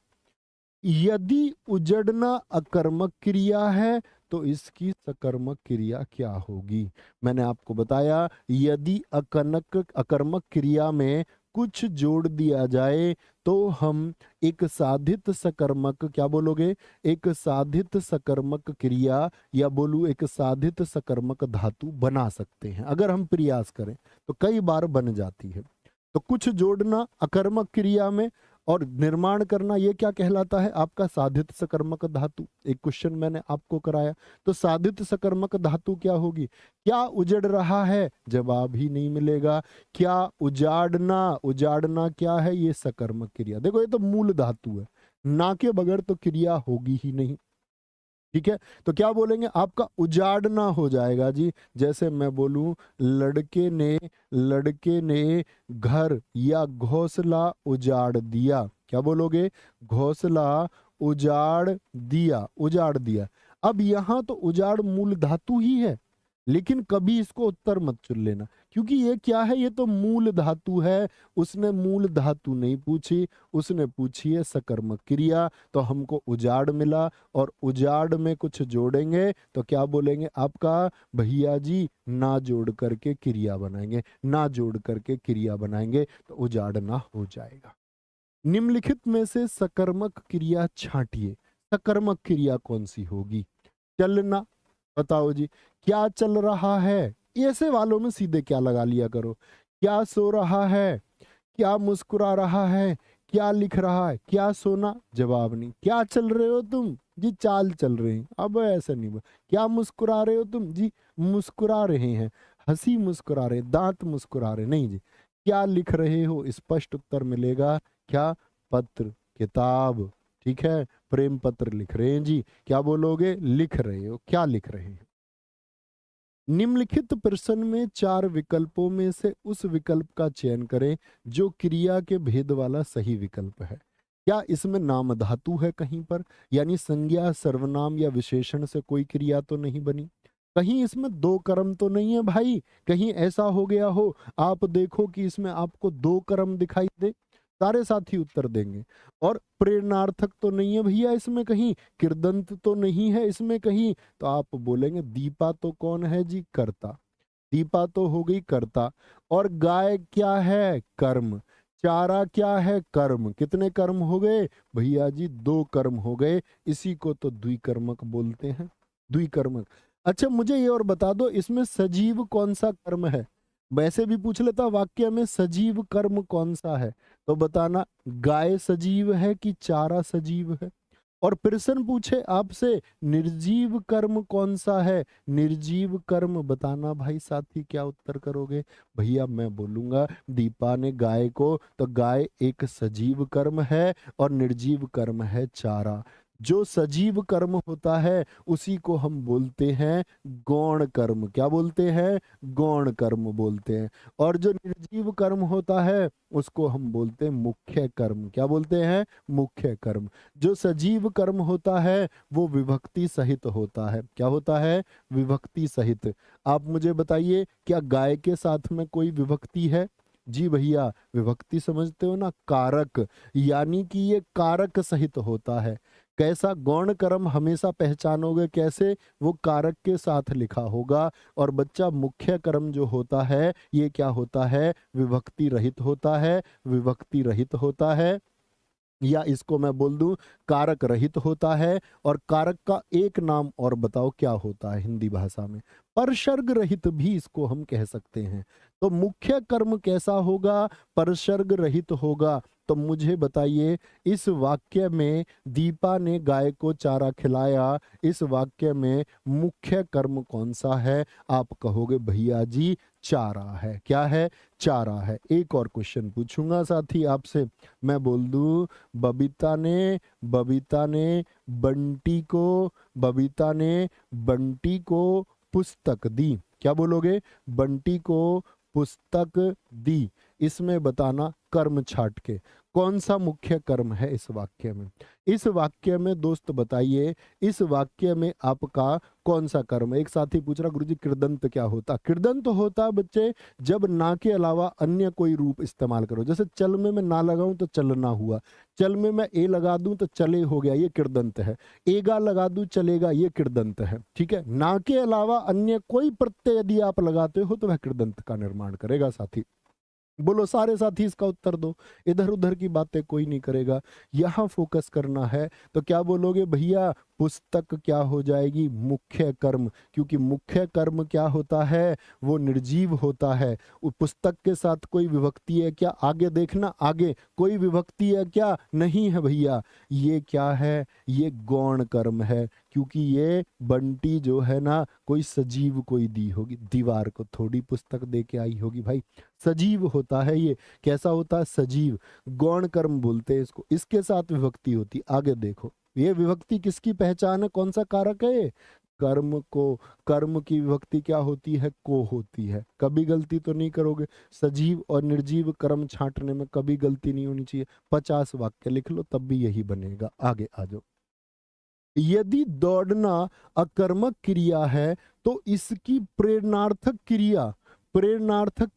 Speaker 1: यदि उजड़ना अकर्मक क्रिया है तो इसकी सकर्मक क्रिया क्या होगी? मैंने आपको बताया, यदि अकर्मक क्रिया में कुछ जोड़ दिया जाए तो हम एक साधित सकर्मक, क्या बोलोगे? एक साधित सकर्मक क्रिया, या बोलूं एक साधित सकर्मक धातु बना सकते हैं। अगर हम प्रयास करें तो कई बार बन जाती है। तो कुछ जोड़ना अकर्मक क्रिया में और निर्माण करना, ये क्या कहलाता है? आपका साधित सकर्मक धातु। एक क्वेश्चन मैंने आपको कराया, तो साधित सकर्मक धातु क्या होगी? क्या उजड़ रहा है? जवाब ही नहीं मिलेगा। क्या उजाड़ना, उजाड़ना क्या है? ये सकर्मक क्रिया। देखो ये तो मूल धातु है, ना के बगैर तो क्रिया होगी ही नहीं। ठीक है, तो क्या बोलेंगे? आपका उजाड़ना हो जाएगा जी। जैसे मैं बोलूं लड़के ने घर या घोंसला उजाड़ दिया। क्या बोलोगे? घोंसला उजाड़ दिया, उजाड़ दिया। अब यहां तो उजाड़ मूल धातु ही है, लेकिन कभी इसको उत्तर मत चुन लेना, क्योंकि ये क्या है? ये तो मूल धातु है। उसने मूल धातु नहीं पूछी, उसने पूछी है सकर्मक क्रिया, तो हमको उजाड़ मिला। और उजाड़ में कुछ जोड़ेंगे तो क्या बोलेंगे आपका? भैया जी ना जोड़ करके क्रिया बनाएंगे, ना जोड़ करके क्रिया बनाएंगे तो उजाड़ना हो जाएगा। निम्नलिखित में से सकर्मक क्रिया छांटिए। सकर्मक क्रिया कौन सी होगी? चलना। बताओ जी। क्या चल रहा है? ऐसे वालों में सीधे क्या लगा लिया करो। क्या सो रहा है? क्या मुस्कुरा रहा है? क्या लिख रहा है? क्या सोना? जवाब नहीं। क्या चल रहे हो तुम? जी चाल चल रहे हैं। अब ऐसा नहीं बोल। क्या मुस्कुरा रहे हो तुम? जी मुस्कुरा रहे हैं। हंसी मुस्कुरा रहे, दांत मुस्कुरा रहे, नहीं जी। क्या लिख रहे हो? स्पष्ट उत्तर मिलेगा। क्या? पत्र, किताब, ठीक है, प्रेम पत्र लिख रहे हैं जी। क्या बोलोगे? लिख रहे हो। क्या लिख रहे हैं? निम्नलिखित प्रश्न में 4 विकल्पों में से उस विकल्प का चयन करें जो क्रिया के भेद वाला सही विकल्प है। क्या इसमें नाम धातु है कहीं पर, यानी संज्ञा, सर्वनाम या विशेषण से कोई क्रिया तो नहीं बनी? कहीं इसमें 2 कर्म तो नहीं है भाई? कहीं ऐसा हो गया हो आप देखो कि इसमें आपको 2 कर्म दिखाई दे? सारे साथी उत्तर देंगे। और प्रेरणार्थक तो नहीं है भैया इसमें कहीं? कृदंत तो नहीं है इसमें कहीं? तो आप बोलेंगे दीपा तो कौन है जी? कर्ता। दीपा तो हो गई कर्ता। और गाय क्या है? कर्म। चारा क्या है? कर्म। कितने कर्म हो गए भैया जी? 2 कर्म हो गए। इसी को तो द्विकर्मक बोलते हैं। द्विकर्मक। अच्छा मुझे ये और बता दो, इसमें सजीव कौन सा कर्म है? वैसे भी पूछ लेता वाक्य में, सजीव कर्म कौन सा है? तो बताना, गाय सजीव है कि चारा सजीव है? और प्रश्न पूछे आपसे निर्जीव कर्म कौन सा है? निर्जीव कर्म बताना भाई साथी, क्या उत्तर करोगे? भैया मैं बोलूंगा दीपा ने गाय को, तो गाय एक सजीव कर्म है और निर्जीव कर्म है चारा। जो सजीव कर्म होता है उसी को हम बोलते हैं गौण कर्म। क्या बोलते हैं? गौण कर्म बोलते हैं। और जो निर्जीव कर्म होता है उसको हम बोलते हैं मुख्य कर्म। क्या बोलते हैं? मुख्य कर्म। जो सजीव कर्म होता है वो विभक्ति सहित होता है। क्या होता है? विभक्ति सहित। आप मुझे बताइए, क्या गाय के साथ में कोई विभक्ति है? जी भैया, विभक्ति समझते हो ना, कारक, यानी कि ये कारक सहित होता है। कैसा? गौण कर्म हमेशा पहचानोगे कैसे? वो कारक के साथ लिखा होगा। और बच्चा मुख्य कर्म जो होता है ये क्या होता है? विभक्ति रहित होता है। विभक्ति रहित होता है, या इसको मैं बोल दूं कारक रहित होता है। और कारक का एक नाम और बताओ क्या होता है हिंदी भाषा में? परसर्ग रहित भी इसको हम कह सकते हैं। तो मुख्य कर्म कैसा होगा? परसर्ग रहित होगा। तो मुझे बताइए, इस वाक्य में दीपा ने गाय को चारा खिलाया, इस वाक्य में मुख्य कर्म कौन सा है? आप कहोगे भैया जी चारा है। क्या है? चारा है। एक और क्वेश्चन पूछूंगा साथी आपसे। मैं बोल दूं बबीता ने बंटी को पुस्तक दी। क्या बोलोगे? बंटी को पुस्तक दी। इसमें बताना कर्म छाट के कौन सा मुख्य कर्म है इस वाक्य में? इस वाक्य में दोस्त बताइए, इस वाक्य में आपका कौन सा कर्म है? एक साथी पूछ रहा गुरुजी कृदंत क्या होता? कृदंत होता है बच्चे जब ना के अलावा अन्य कोई रूप इस्तेमाल करो। जैसे चल में मैं ना लगाऊं तो चलना हुआ, चल में मैं ए लगा दूं तो चले हो गया, ये कृदंत है। एगा लगा दूं चलेगा, ये कृदंत है। ठीक है, ना के अलावा अन्य कोई प्रत्यय यदि आप लगाते हो तो वह कृदंत का निर्माण करेगा साथी। बोलो सारे साथी इसका उत्तर दो, इधर उधर की बातें कोई नहीं करेगा, यहां फोकस करना है। तो क्या बोलोगे भैया? पुस्तक क्या हो जाएगी? मुख्य कर्म। क्योंकि मुख्य कर्म क्या होता है? वो निर्जीव होता है। वो पुस्तक के साथ कोई विभक्ति है क्या? आगे देखना, आगे कोई विभक्ति है क्या? नहीं है भैया। ये क्या है? ये गौण कर्म है। क्योंकि ये बंटी जो है ना, कोई सजीव कोई दी होगी, दीवार को थोड़ी पुस्तक दे के आई होगी भाई। सजीव होता है ये। कैसा होता है? सजीव। गौण कर्म बोलते हैं इसको। इसके साथ विभक्ति होती। आगे देखो, ये विभक्ति किसकी पहचान है? कौन सा कारक है ये? कर्म को। कर्म की विभक्ति क्या होती है? को होती है। कभी गलती तो नहीं करोगे, सजीव और निर्जीव कर्म छांटने में कभी गलती नहीं होनी चाहिए। 50 वाक्य लिख लो तब भी यही बनेगा। आगे आ जाओ। यदि दौड़ना अकर्मक क्रिया है तो इसकी प्रेरणार्थक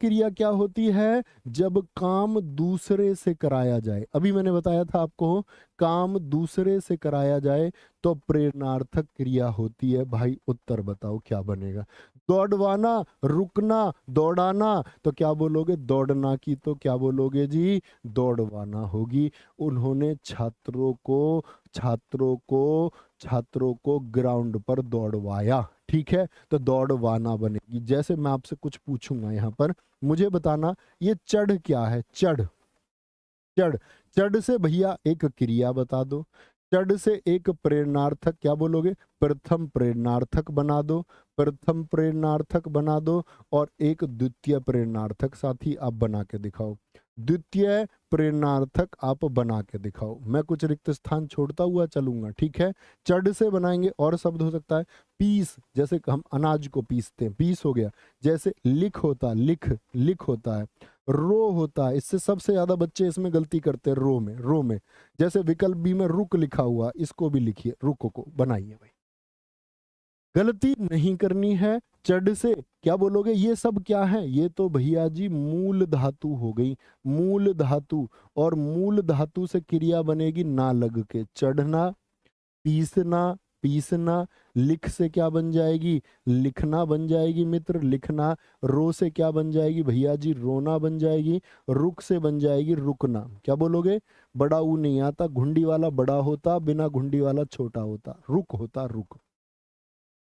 Speaker 1: क्रिया क्या होती है? जब काम दूसरे से कराया जाए। अभी मैंने बताया था आपको, काम दूसरे से कराया जाए तो प्रेरणार्थक क्रिया होती है। भाई उत्तर बताओ क्या बनेगा? दौड़वाना, रुकना, दौड़ाना, तो क्या बोलोगे? दौड़ना की तो क्या बोलोगे जी? दौड़वाना होगी। उन्होंने छात्रों को ग्राउंड पर दौड़वाया। ठीक है, तो दौड़वाना बनेगी। जैसे मैं आपसे कुछ पूछूंगा यहाँ पर, मुझे बताना ये चढ़ क्या है? चढ़। चढ़ से भैया एक क्रिया बता दो। चढ़ से एक प्रेरणार्थक क्या बोलोगे, प्रथम प्रेरणार्थक बना दो, प्रथम प्रेरणार्थक बना दो, और एक द्वितीय प्रेरणार्थक साथी आप बना के दिखाओ। द्वितीय प्रेरणार्थक आप बना के दिखाओ। मैं कुछ रिक्त स्थान छोड़ता हुआ चलूंगा, ठीक है। चढ़ से बनाएंगे और शब्द हो सकता है पीस, जैसे हम अनाज को पीसते हैं, पीस हो गया। जैसे लिख होता, लिख लिख होता है। रो होता है, इससे सबसे ज्यादा बच्चे इसमें गलती करते हैं, रो में, रो में। जैसे विकल्प बी में रुक लिखा हुआ, इसको भी लिखिए, रुक को बनाइए भाई, गलती नहीं करनी है। चढ़ से क्या बोलोगे, ये सब क्या है, ये तो भैया जी मूल धातु हो गई, मूल धातु। और मूल धातु से क्रिया बनेगी ना लग के, चढ़ना, पीसना, पीसना। लिख से क्या बन जाएगी, लिखना बन जाएगी मित्र, लिखना। रो से क्या बन जाएगी भैया जी, रोना बन जाएगी। रुक से बन जाएगी रुकना। क्या बोलोगे, बड़ा ऊ नहीं आता, घुंडी वाला बड़ा होता, बिना घुंडी वाला छोटा होता, रुक होता, रुक।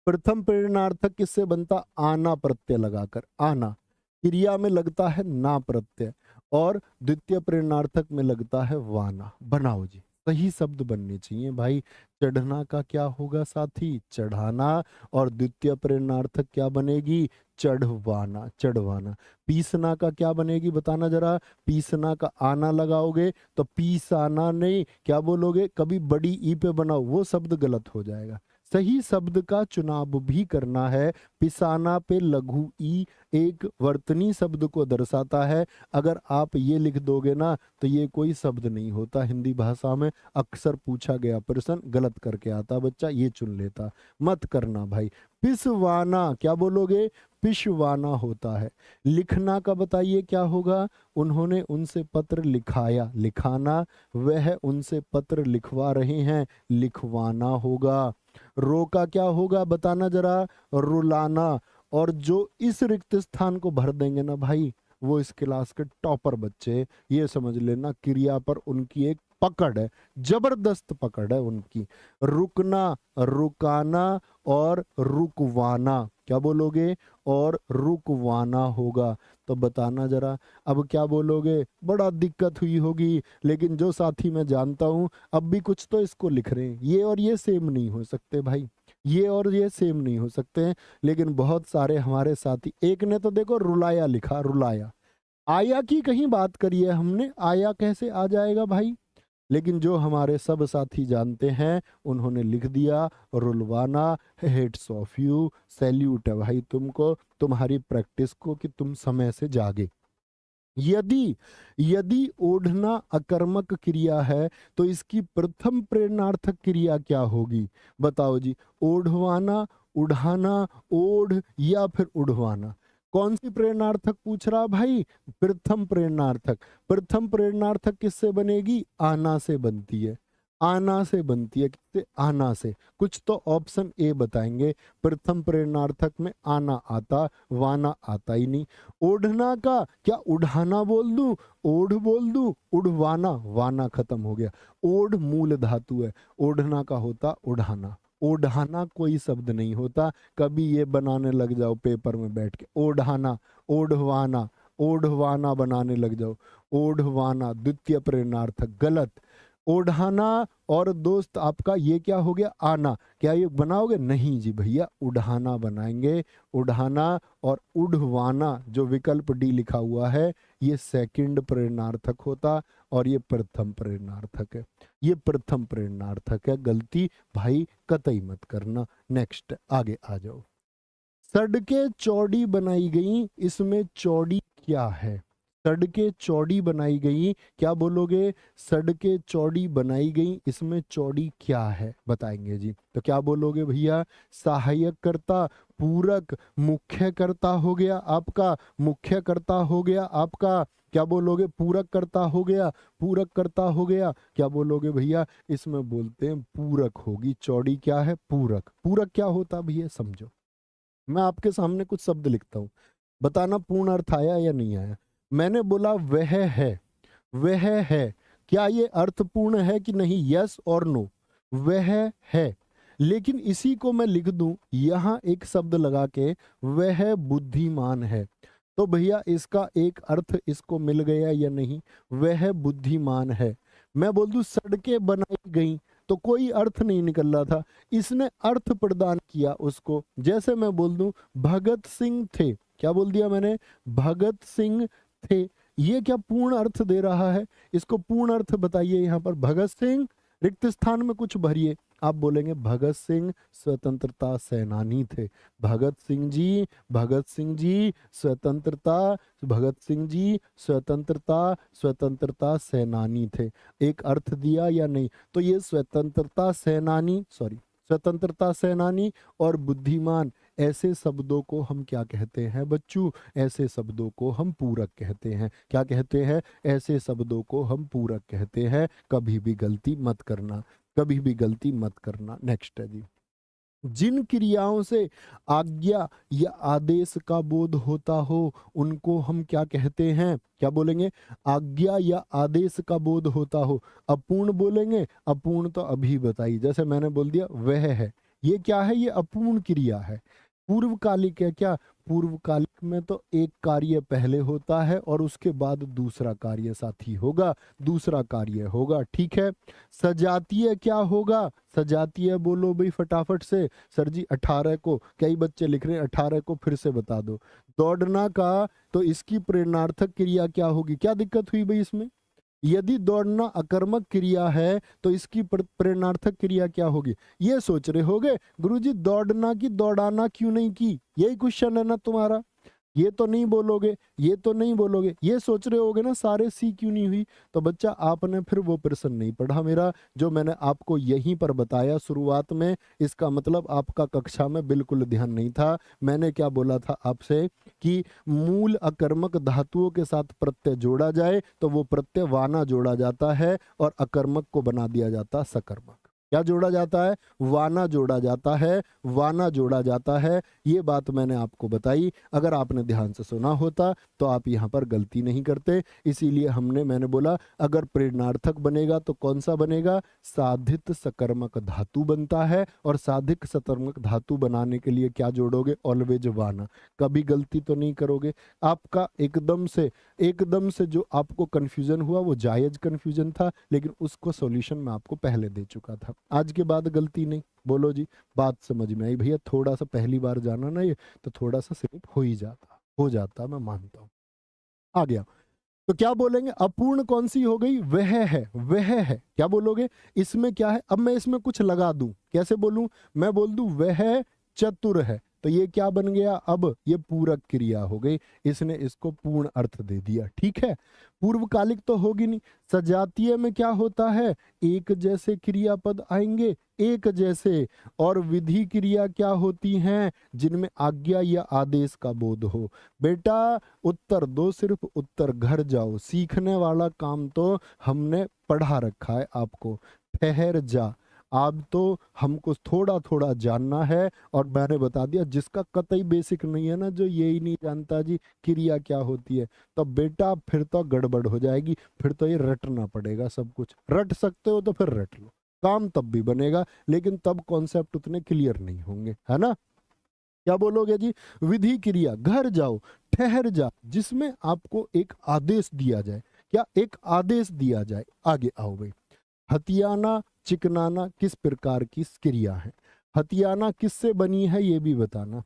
Speaker 1: प्रथम प्रेरणार्थक किससे बनता, आना प्रत्यय लगाकर, आना। क्रिया में लगता है ना प्रत्यय, और द्वितीय प्रेरणार्थक में लगता है वाना। बनाओ जी, सही शब्द बनने चाहिए भाई। चढ़ना का क्या होगा साथी, चढ़ाना। और द्वितीय प्रेरणार्थक क्या बनेगी, चढ़वाना, चढ़वाना। पीसना का क्या बनेगी बताना जरा, पीसना का आना लगाओगे तो पीसाना नहीं, क्या बोलोगे, कभी बड़ी ई पे बनाओ, वो शब्द गलत हो जाएगा। सही शब्द का चुनाव भी करना है। पिसाना पे लघु ई एक वर्तनी शब्द को दर्शाता है। अगर आप ये लिख दोगे ना तो ये कोई शब्द नहीं होता। हिंदी भाषा में अक्सर पूछा गया प्रश्न गलत करके आता बच्चा, ये चुन लेता, मत करना भाई। पिसवाना क्या बोलोगे, पिशवाना होता है। लिखना का बताइए क्या होगा, उन्होंने उनसे पत्र लिखाया, लिखाना। वह उनसे पत्र लिखवा रहे हैं, लिखवाना होगा। रो का क्या होगा बताना जरा, रुलाना। और जो इस रिक्त स्थान को भर देंगे ना भाई, वो इस क्लास के टॉपर बच्चे, ये समझ लेना क्रिया पर उनकी एक पकड़ है, जबरदस्त पकड़ है उनकी। रुकना, रुकाना, और रुकवाना। क्या बोलोगे, और रुकवाना होगा। तो बताना जरा, अब क्या बोलोगे, बड़ा दिक्कत हुई होगी, लेकिन जो साथी मैं जानता हूं अब भी कुछ तो इसको लिख रहे हैं। ये और ये सेम नहीं हो सकते भाई, ये और ये सेम नहीं हो सकते हैं। लेकिन बहुत सारे हमारे साथी, एक ने तो देखो रुलाया लिखा, रुलाया। आया की कहीं बात करी है हमने, आया कैसे आ जाएगा भाई। लेकिन जो हमारे सब साथी जानते हैं उन्होंने लिख दिया रुलवाना। हेड्स ऑफ यू, सैल्यूट है भाई तुमको, तुम्हारी प्रैक्टिस को कि तुम समय से जागे। यदि यदि ओढ़ना अकर्मक क्रिया है तो इसकी प्रथम प्रेरणार्थक क्रिया क्या होगी बताओ जी। ओढ़वाना, उढ़ाना, ओढ़, या फिर उढ़वाना। कौन सी प्रेरणार्थक पूछ रहा भाई, प्रथम प्रेरणार्थक। प्रथम प्रेरणार्थक किससे बनेगी, आना से बनती है, आना से बनती है। किससे, आना से। कुछ तो ऑप्शन ए बताएंगे। प्रथम प्रेरणार्थक में आना आता, वाना आता ही नहीं। ओढ़ना का क्या, उढ़ाना बोल दूं, ओढ़ बोल दूं, उढ़वाना, वाना खत्म हो गया। ओढ़ मूल धातु है, ओढ़ना का होता उढ़ाना। ओढ़ाना कोई शब्द नहीं होता, कभी ये बनाने लग जाओ पेपर में बैठ के, ओढ़ाना, ओढ़वाना, ओढ़वाना बनाने लग जाओ, ओढ़वाना द्वितीय प्रेरणार्थक, गलत। ओढ़ाना और दोस्त आपका ये क्या हो गया, आना। क्या ये बनाओगे, नहीं जी भैया, उढ़ाना बनाएंगे। उढ़ाना और उढ़वाना, जो विकल्प डी लिखा हुआ है, ये सेकंड प्रेरणार्थक होता और ये प्रथम प्रेरणार्थक है, ये प्रथम प्रेरणार्थक है। गलती भाई कतई मत करना। नेक्स्ट आगे आ जाओ। सड़कें चौड़ी बनाई गई, इसमें चौड़ी क्या है, सड़कें चौड़ी बनाई गई, क्या बोलोगे, सड़कें चौड़ी बनाई गई, इसमें चौड़ी क्या है बताएंगे जी। तो क्या बोलोगे भैया, सहायक कर्ता, पूरक, मुख्य कर्ता हो गया आपका, मुख्य कर्ता हो गया आपका। क्या बोलोगे, पूरक कर्ता हो गया, पूरक कर्ता हो गया। क्या बोलोगे भैया, इसमें बोलते हैं पूरक होगी। चौड़ी क्या है, पूरक। पूरक क्या होता भैया समझो। मैं आपके सामने कुछ शब्द लिखता हूं, बताना पूर्ण अर्थ आया या नहीं आया। मैंने बोला वह है, वह है, क्या ये अर्थपूर्ण है कि नहीं, यस और नो। वह है, लेकिन इसी को मैं लिख दूं यहां एक शब्द लगा के, वह बुद्धिमान है, तो भैया इसका एक अर्थ इसको मिल गया या नहीं, वह बुद्धिमान है। मैं बोल दूं सड़कें बनाई गई, तो कोई अर्थ नहीं निकल रहा था, इसने अर्थ प्रदान किया उसको। जैसे मैं बोल दूं भगत सिंह थे, क्या बोल दिया मैंने, भगत सिंह थे, ये क्या पूर्ण अर्थ दे रहा है, इसको पूर्ण अर्थ बताइए। यहां पर भगत सिंह, रिक्त स्थान में कुछ भरिए, आप बोलेंगे भगत सिंह स्वतंत्रता सेनानी थे, भगत सिंह जी, भगत सिंह जी स्वतंत्रता, भगत सिंह जी स्वतंत्रता, स्वतंत्रता सेनानी थे। एक अर्थ दिया या नहीं, तो ये स्वतंत्रता सेनानी, सॉरी स्वतंत्रता सेनानी और बुद्धिमान, ऐसे शब्दों को हम क्या कहते हैं बच्चों, ऐसे शब्दों को हम पूरक कहते हैं। क्या कहते हैं, ऐसे शब्दों को हम पूरक कहते हैं। कभी भी गलती मत करना, कभी भी गलती मत करना। नेक्स्ट है जी, जिन क्रियाओं से आज्ञा या आदेश का बोध होता हो उनको हम क्या कहते हैं, क्या बोलेंगे, आज्ञा या आदेश का बोध होता हो। अपूर्ण बोलेंगे, अपूर्ण तो अभी बताइए, जैसे मैंने बोल दिया वह है, ये क्या है, ये अपूर्ण क्रिया है। पूर्वकालिक है क्या, पूर्वकालिक में तो एक कार्य पहले होता है और उसके बाद दूसरा कार्य साथी होगा, दूसरा कार्य होगा, ठीक है। सजातीय क्या होगा, सजातीय बोलो भाई फटाफट से। सर जी 18 को, कई बच्चे लिख रहे हैं 18 को, फिर से बता दो। दौड़ना का तो इसकी प्रेरणार्थक क्रिया क्या होगी, क्या दिक्कत हुई भाई इसमें, यदि दौड़ना अकर्मक क्रिया है तो इसकी प्रेरणार्थक क्रिया क्या होगी। ये सोच रहे होगे गुरुजी दौड़ना की दौड़ाना क्यों नहीं की, यही क्वेश्चन है ना तुम्हारा, ये तो नहीं बोलोगे, ये तो नहीं बोलोगे, ये सोच रहे होगे ना सारे सी क्यों नहीं हुई। तो बच्चा आपने फिर वो प्रश्न नहीं पढ़ा मेरा, जो मैंने आपको यहीं पर बताया शुरुआत में, इसका मतलब आपका कक्षा में बिल्कुल ध्यान नहीं था। मैंने क्या बोला था आपसे कि मूल अकर्मक धातुओं के साथ प्रत्यय जोड़ा जाए तो वो प्रत्यय वाना जोड़ा जाता है और अकर्मक को बना दिया जाता सकर्मक। क्या जोड़ा जाता है, वाना जोड़ा जाता है, वाना जोड़ा जाता है। ये बात मैंने आपको बताई, अगर आपने ध्यान से सुना होता तो आप यहाँ पर गलती नहीं करते। इसीलिए मैंने बोला अगर प्रेरणार्थक बनेगा तो कौन सा बनेगा, साधित सकर्मक धातु बनता है, और साधिक सकर्मक धातु बनाने के लिए क्या जोड़ोगे, ऑलवेज वाना। कभी गलती तो नहीं करोगे। आपका एकदम से जो आपको कंफ्यूजन हुआ वो जायज कंफ्यूजन था, लेकिन उसको सॉल्यूशन मैं आपको पहले दे चुका था। आज के बाद गलती नहीं, बोलो जी, बात समझ में आई भैया। थोड़ा सा पहली बार जाना ना ये, तो थोड़ा सा स्लिप हो जाता मैं मानता हूं। आ गया तो क्या बोलेंगे, अपूर्ण कौन सी हो गई, वह है, वह है। क्या बोलोगे, इसमें क्या है, अब मैं इसमें कुछ लगा दूं, कैसे बोलूं, मैं बोल दूं वह चतुर है, तो ये क्या बन गया, अब ये पूरक क्रिया हो गई, इसने इसको पूर्ण अर्थ दे दिया, ठीक है। पूर्वकालिक तो होगी नहीं। सजातीय में क्या होता है, एक जैसे क्रियापद आएंगे, एक जैसे, और विधि क्रिया क्या होती हैं, जिनमें आज्ञा या आदेश का बोध हो। बेटा उत्तर दो, सिर्फ उत्तर, घर जाओ, सीखने वाला काम तो हमने पढ़ा रखा है आपको। ठहर जा, अब तो हमको थोड़ा थोड़ा जानना है, और मैंने बता दिया जिसका कतई बेसिक नहीं है ना, जो यही नहीं जानता जी क्रिया क्या होती है, तो बेटा फिर तो गड़बड़ हो जाएगी, फिर तो ये रटना पड़ेगा सब कुछ। रट सकते हो तो फिर रट लो, काम तब भी बनेगा, लेकिन तब कॉन्सेप्ट उतने क्लियर नहीं होंगे, है ना। क्या बोलोगे जी, विधि क्रिया, घर जाओ, ठहर जा, जिसमें आपको एक आदेश दिया जाए, क्या एक आदेश दिया जाए। आगे आओ भाई, हथियाना चिकनाना किस प्रकार की क्रिया है, हथियाना किससे बनी है ये भी बताना।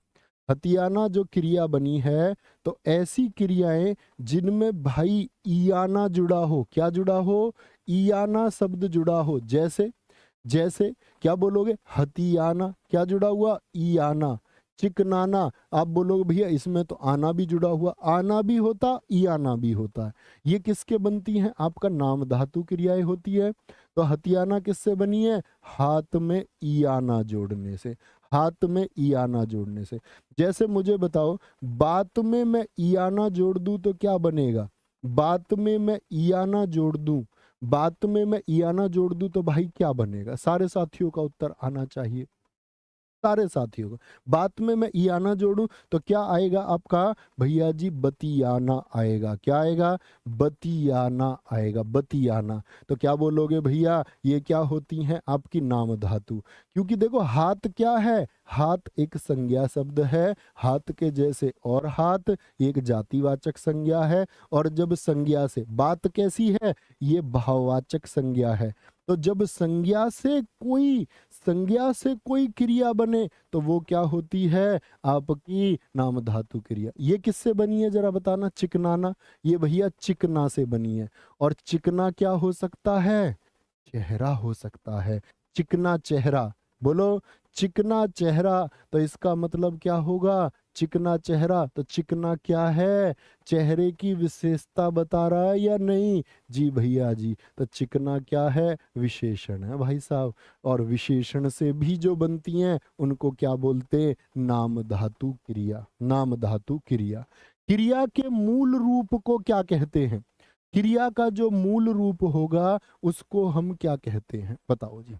Speaker 1: हथियाना जो क्रिया बनी है तो ऐसी क्रियाएं जिनमें भाई ईयाना जुड़ा हो, क्या जुड़ा हो, ईयाना शब्द जुड़ा हो। जैसे जैसे क्या बोलोगे, हथियाना क्या जुड़ा हुआ, ईयाना। चिकनाना आप बोलोगे भैया इसमें तो आना भी जुड़ा हुआ, आना भी होता, ई आना भी होता है। ये किसके बनती हैं, आपका नाम धातु क्रियाएं होती है। तो हथियाना किससे बनी है, हाथ में ई आना जोड़ने से, हाथ में ई आना जोड़ने से। जैसे मुझे बताओ, बात में मैं ई आना जोड़ दूं तो क्या बनेगा, बात में मैं ई आना जोड़ दूं, बात में मैं ई आना जोड़ दूं तो भाई क्या बनेगा, सारे साथियों का उत्तर आना चाहिए। सारे साथियों को। बात में मैं इयाना जोड़ूं तो क्या आएगा आपका भैया जी, बतियाना आएगा। क्या आएगा? बतियाना आएगा, बतियाना। तो क्या बोलोगे भैया, ये क्या होती हैं आपकी नाम धातु। क्योंकि देखो हाथ क्या है, हाथ एक संज्ञा शब्द है, हाथ के जैसे और हाथ एक जातिवाचक संज्ञा है, और जब संज्ञा से, बात कैसी है, ये भाववाचक संज्ञा है। तो जब संज्ञा से कोई क्रिया बने तो वो क्या होती है, आपकी नाम धातु क्रिया। ये किससे बनी है जरा बताना, चिकनाना, ये भैया चिकना से बनी है। और चिकना क्या हो सकता है, चेहरा हो सकता है, चिकना चेहरा। बोलो, चिकना चेहरा, तो इसका मतलब क्या होगा, चिकना चेहरा। तो चिकना क्या है, चेहरे की विशेषता बता रहा है या नहीं, जी भैया जी। तो चिकना क्या है, विशेषण है भाई साहब। और विशेषण से भी जो बनती हैं उनको क्या बोलते, नाम धातु क्रिया, नाम धातु क्रिया। क्रिया के मूल रूप को क्या कहते हैं, क्रिया का जो मूल रूप होगा उसको हम क्या कहते हैं, बताओ जी,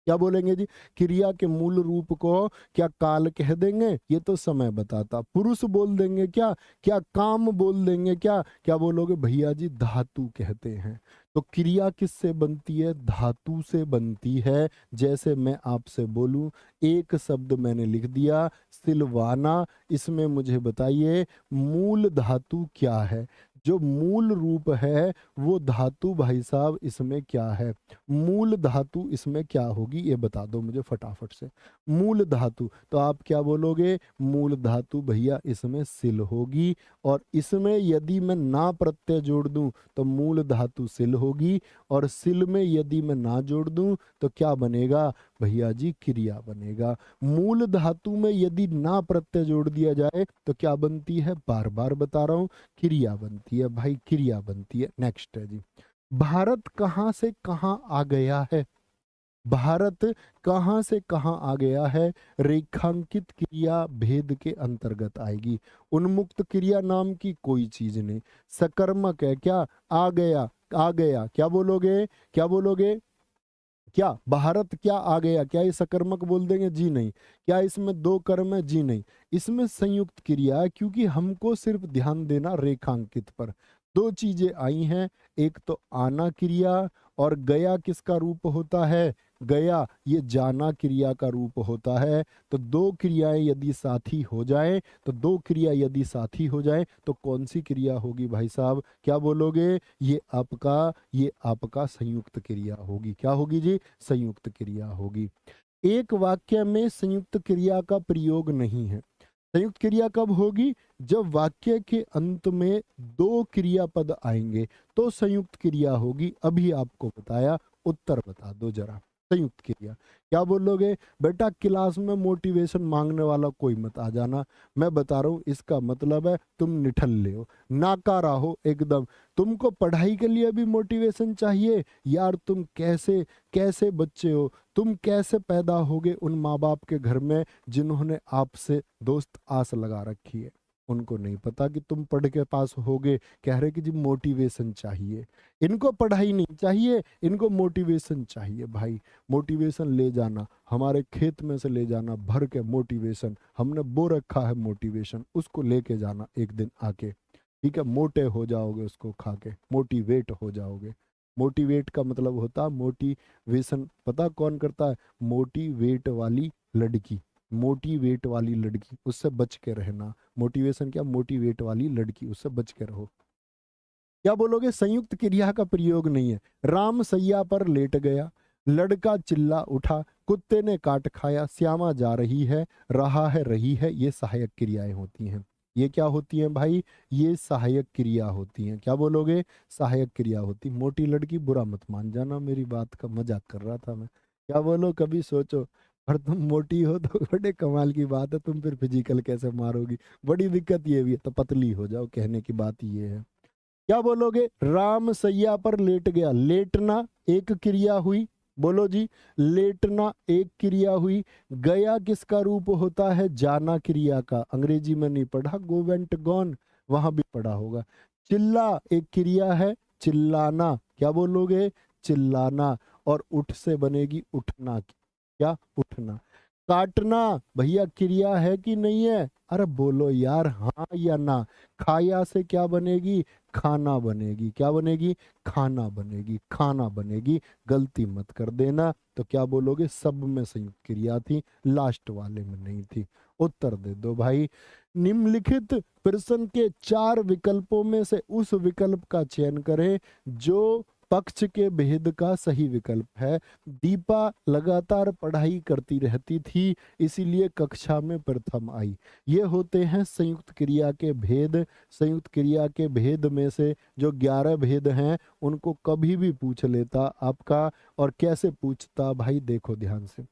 Speaker 1: क्या बोलेंगे जी। क्रिया के मूल रूप को क्या काल कह देंगे, ये तो समय बताता। पुरुष बोल देंगे क्या, क्या काम बोल देंगे क्या, क्या बोलोगे भैया जी, धातु कहते हैं। तो क्रिया किससे बनती है, धातु से बनती है। जैसे मैं आपसे बोलूं, एक शब्द मैंने लिख दिया सिलवाना, इसमें मुझे बताइए मूल धातु क्या है। जो मूल रूप है वो धातु भाई साहब इसमें क्या है, मूल धातु इसमें क्या होगी, ये बता दो मुझे फटाफट से। मूल धातु, तो आप क्या बोलोगे, मूल धातु भैया इसमें सिल होगी। और इसमें यदि मैं ना प्रत्यय जोड़ दूं तो मूल धातु सिल होगी, और सिल में यदि मैं ना जोड़ दूं तो क्या बनेगा भैया जी, क्रिया बनेगा। मूल धातु में यदि ना प्रत्यय जोड़ दिया जाए तो क्या बनती है, बार बार बता रहा हूं, क्रिया बनती है भाई, क्रिया बनती है। नेक्स्ट है जी, भारत कहां से कहां आ गया है, भारत कहां से कहां आ गया है, रेखांकित क्रिया भेद के अंतर्गत आएगी। उन्मुक्त क्रिया नाम की कोई चीज नहीं, सकर्मक है क्या, आ गया, आ गया, क्या बोलोगे, क्या बोलोगे, क्या भारत क्या आ गया, क्या ये सकर्मक बोल देंगे, जी नहीं। क्या इसमें दो कर्म है, जी नहीं। इसमें संयुक्त क्रिया है, क्योंकि हमको सिर्फ ध्यान देना रेखांकित पर। दो चीजें आई हैं, एक तो आना क्रिया, और गया किसका रूप होता है, गया ये जाना क्रिया का रूप होता है। तो दो क्रियाएं यदि साथी हो जाएं, तो दो क्रिया यदि साथी हो जाएं तो कौन सी क्रिया होगी भाई साहब, क्या बोलोगे, ये आपका संयुक्त क्रिया होगी। क्या होगी जी, संयुक्त क्रिया होगी। एक वाक्य में संयुक्त क्रिया का प्रयोग नहीं है। संयुक्त क्रिया कब होगी, जब वाक्य के अंत में दो क्रियापद आएंगे तो संयुक्त क्रिया होगी। अभी आपको बताया, उत्तर बता दो जरा, संयुक्त क्रिया। क्या बोलोगे बेटा, क्लास में मोटिवेशन मांगने वाला कोई मत आ जाना, मैं बता रहा हूं इसका मतलब है तुम निठल्ले हो, नाकारा हो एकदम। तुमको पढ़ाई के लिए भी मोटिवेशन चाहिए यार, तुम कैसे कैसे बच्चे हो, तुम कैसे पैदा होगे उन माँ बाप के घर में जिन्होंने आपसे दोस्त आस लगा रखी है। उनको नहीं पता कि तुम पढ़ के पास होगे, कह रहे कि जी मोटिवेशन चाहिए। इनको पढ़ाई नहीं चाहिए, इनको मोटिवेशन चाहिए भाई। मोटिवेशन ले जाना, हमारे खेत में से ले जाना भर के मोटिवेशन, हमने बो रखा है मोटिवेशन, उसको लेके जाना एक दिन आके, ठीक है, मोटे हो जाओगे उसको खा के, मोटिवेट हो जाओगे। मोटिवेट का मतलब होता है मोटिवेशन, पता कौन करता है, मोटिवेट वाली लड़की, मोटिवेट वाली लड़की, उससे बच के रहना। मोटिवेशन क्या, मोटिवेट वाली लड़की, उससे बच के रहो। क्या बोलोगे, संयुक्त क्रिया का प्रयोग नहीं है। राम सैया पर लेट गया, लड़का चिल्ला उठा, कुत्ते ने काट खाया, श्यामा जा रही है, रहा है, रही है, ये सहायक क्रियाएं होती हैं। ये क्या होती हैं भाई, ये सहायक क्रिया होती हैं। क्या बोलोगे, सहायक क्रिया होती। मोटी लड़की, बुरा मत मान जाना मेरी बात का, मजाक कर रहा था मैं। क्या बोलो, कभी सोचो, और तुम मोटी हो तो बड़े कमाल की बात है, तुम फिर फिजिकल कैसे मारोगी, बड़ी दिक्कत ये भी है, तो पतली हो जाओ, कहने की बात ये है। क्या बोलोगे, राम सैया पर लेट गया, लेटना एक क्रिया हुई, बोलो जी, लेटना एक क्रिया हुई। गया किसका रूप होता है, जाना क्रिया का, अंग्रेजी में नहीं पढ़ा, गो वेंट गॉन, वहां भी पढ़ा होगा। चिल्ला एक क्रिया है, चिल्लाना, क्या बोलोगे, चिल्लाना। और उठ से बनेगी उठना, क्या, उठना। काटना भैया क्रिया है कि नहीं है? अरे बोलो यार, हाँ या ना। खाया से क्या बनेगी? खाना बनेगी। क्या बनेगी? खाना बनेगी, खाना बनेगी। गलती मत कर देना। तो क्या बोलोगे? सब में संयुक्त क्रिया थी, लास्ट वाले में नहीं थी। उत्तर दे दो भाई। निम्नलिखित प्रश्न के 4 विकल्पों में से उस विकल्प का चयन करें जो पक्ष के भेद का सही विकल्प है। दीपा लगातार पढ़ाई करती रहती थी, इसीलिए कक्षा में प्रथम आई। ये होते हैं संयुक्त क्रिया के भेद। संयुक्त क्रिया के भेद में से जो 11 भेद हैं उनको कभी भी पूछ लेता आपका। और कैसे पूछता भाई? देखो ध्यान से।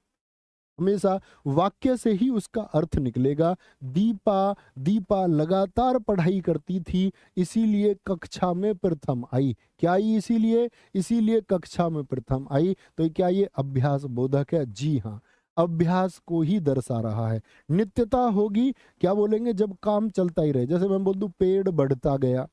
Speaker 1: हमेशा वाक्य से ही उसका अर्थ निकलेगा। दीपा दीपा लगातार पढ़ाई करती थी, इसीलिए कक्षा में प्रथम आई। क्या आई? इसीलिए, इसीलिए कक्षा में प्रथम आई। तो क्या ये अभ्यास बोधक है? जी हाँ, अभ्यास को ही दर्शा रहा है। नित्यता होगी, क्या बोलेंगे? जब काम चलता ही रहे। जैसे मैं बोल दूं पेड़ बढ़ता गया,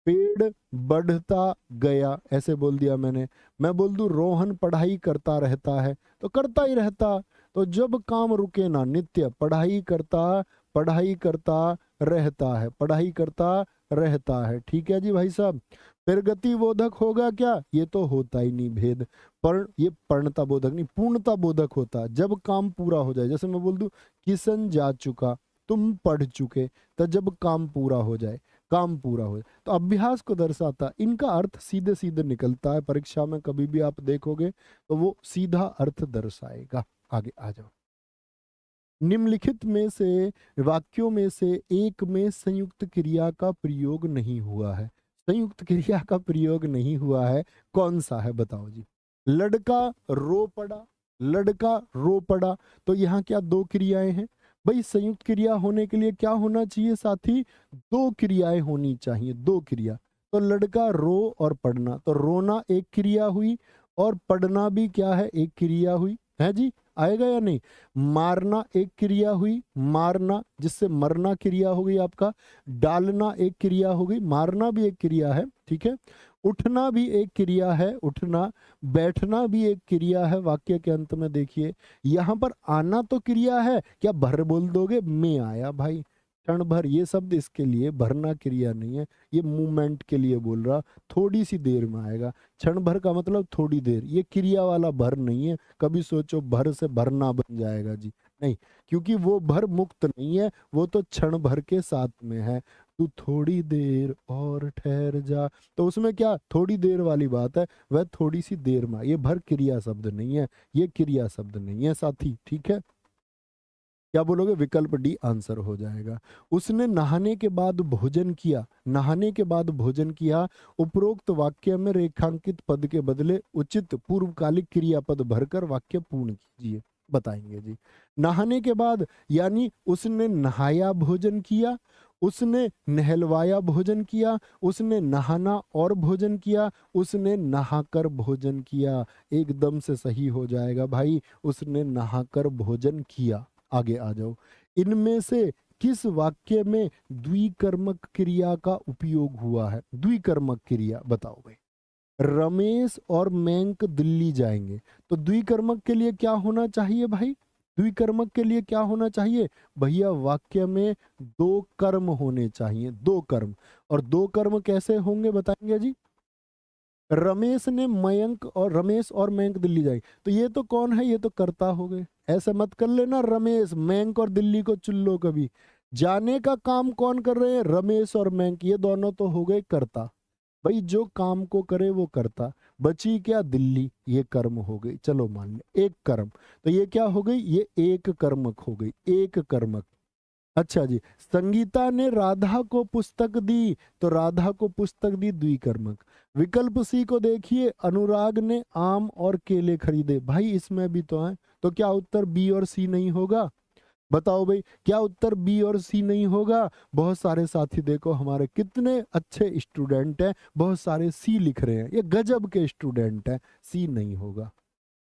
Speaker 1: पेड़ बढ़ता गया, ऐसे बोल दिया मैंने। मैं बोल दूं रोहन पढ़ाई करता रहता है, तो करता ही रहता। तो जब काम रुके ना, नित्य पढ़ाई करता, पढ़ाई करता रहता है, पढ़ाई करता रहता है। ठीक है जी भाई साहब। प्रगति बोधक होगा क्या? ये तो होता ही नहीं भेद। पर ये पूर्णता बोधक नहीं, पूर्णता बोधक होता जब काम पूरा हो जाए। जैसे मैं बोल दूं किशन जा चुका, तुम पढ़ चुके, तो जब काम पूरा हो जाए, काम पूरा हो जाए। तो अभ्यास को दर्शाता। इनका अर्थ सीधे सीधे निकलता है, परीक्षा में कभी भी आप देखोगे तो वो सीधा अर्थ दर्शाएगा। आगे आ जाओ। निम्नलिखित में से वाक्यों में से एक में संयुक्त क्रिया का प्रयोग नहीं हुआ है। संयुक्त क्रिया का प्रयोग नहीं हुआ है, कौन सा है बताओ जी? लड़का रो पड़ा, लड़का रो पड़ा। तो यहाँ क्या 2 क्रियाएं हैं? भाई संयुक्त क्रिया होने के लिए क्या होना चाहिए साथी? 2 क्रियाएं होनी चाहिए, 2 क्रिया। तो लड़का रो और पढ़ना, तो रोना एक क्रिया हुई और पढ़ना भी क्या है? एक क्रिया हुई है जी। आएगा या नहीं? मारना एक क्रिया हुई, मारना, जिससे मरना क्रिया हो गई आपका। डालना एक क्रिया हो गई, मारना भी एक क्रिया है। ठीक है। उठना भी एक क्रिया है, उठना। बैठना भी एक क्रिया है। वाक्य के अंत में देखिए, यहां पर आना तो क्रिया है। क्या भर बोल दोगे? मैं आया भाई। क्षण भर, ये शब्द इसके लिए, भरना क्रिया नहीं है, ये मूवमेंट के लिए बोल रहा। थोड़ी सी देर में आएगा। क्षण भर का मतलब थोड़ी देर, ये क्रिया वाला भर नहीं है। कभी सोचो भर से भरना बन जाएगा जी, नहीं। क्योंकि वो भर मुक्त नहीं है, वो तो क्षण भर के साथ में है। तू थोड़ी देर और ठहर जा, तो उसमें क्या थोड़ी देर वाली बात है, वह थोड़ी सी देर में। ये भर क्रिया शब्द नहीं है, ये क्रिया शब्द नहीं है साथी। ठीक है। क्या बोलोगे? विकल्प डी आंसर हो जाएगा। उसने नहाने के बाद भोजन किया, नहाने के बाद भोजन किया। उपरोक्त वाक्य में रेखांकित पद के बदले उचित पूर्वकालिक क्रियापद भरकर वाक्य पूर्ण कीजिए। बताएंगे जी। नहाने के बाद यानी उसने नहाया भोजन किया, उसने नहलवाया भोजन किया, उसने नहाना और भोजन किया, उसने नहाकर भोजन किया। एकदम से सही हो जाएगा भाई, उसने नहाकर भोजन किया। आगे आ जाओ। इनमें से किस वाक्य में द्विकर्मक क्रिया का उपयोग हुआ है? द्विकर्मक क्रिया बताओ भाई। रमेश और मैंक दिल्ली जाएंगे, तो द्विकर्मक के लिए क्या होना चाहिए भाई? द्विकर्मक के लिए क्या होना चाहिए भैया? वाक्य में 2 कर्म होने चाहिए, 2 कर्म। और 2 कर्म कैसे होंगे बताएंगे जी? रमेश ने मयंक और रमेश और मयंक दिल्ली जाएंगे, तो ये तो कौन है? ये तो कर्ता हो गए। ऐसे मत कर लेना रमेश मयंक और दिल्ली को चुन लो कभी। जाने का काम कौन कर रहे हैं? रमेश और मयंक, ये दोनों तो हो गए कर्ता। भाई जो काम को करे वो करता। बची क्या? दिल्ली, ये कर्म हो गई। चलो मान ले एक कर्म। तो ये क्या हो गई? ये एक कर्मक हो गई, एक कर्मक। अच्छा जी। संगीता ने राधा को पुस्तक दी, तो राधा को पुस्तक दी, द्विकर्मक। विकल्प सी को देखिए, अनुराग ने आम और केले खरीदे। भाई इसमें भी तो है, तो क्या उत्तर बी और सी नहीं होगा? बताओ भाई, क्या उत्तर बी और सी नहीं होगा? बहुत सारे साथी देखो हमारे कितने अच्छे स्टूडेंट हैं, बहुत सारे सी लिख रहे हैं, ये गजब के स्टूडेंट हैं। सी नहीं होगा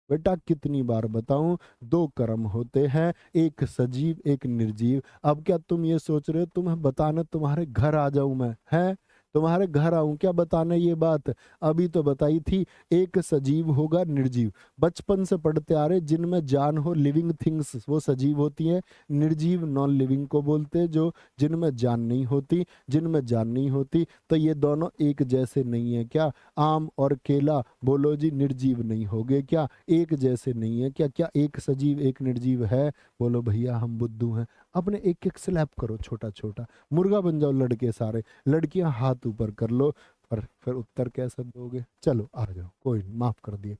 Speaker 1: बेटा। कितनी बार बताऊं? 2 कर्म होते हैं, एक सजीव एक निर्जीव। अब क्या तुम ये सोच रहे हो तुम्हें बताना तुम्हारे घर आ जाऊं मैं? है तुम्हारे घर आऊं क्या बताने ये बात? अभी तो बताई थी, एक सजीव होगा निर्जीव। बचपन से पढ़ते आ रहे, जिनमें जान हो लिविंग थिंग्स वो सजीव होती हैं, निर्जीव नॉन लिविंग को बोलते हैं, जो जिनमें जान नहीं होती। जिनमें जान नहीं होती तो ये दोनों एक जैसे नहीं है क्या? आम और केला बोलो जी निर्जीव नहीं होगे क्या? एक जैसे नहीं है क्या? क्या एक सजीव एक निर्जीव है? बोलो भैया हम बुद्धू हैं। अपने एक एक स्लैप करो छोटा छोटा, मुर्गा बन जाओ लड़के सारे, लड़कियां हाथ ऊपर कर लो। पर फिर उत्तर कैसे दोगे? चलो आ जाओ, कोई नहीं, माफ कर दिए।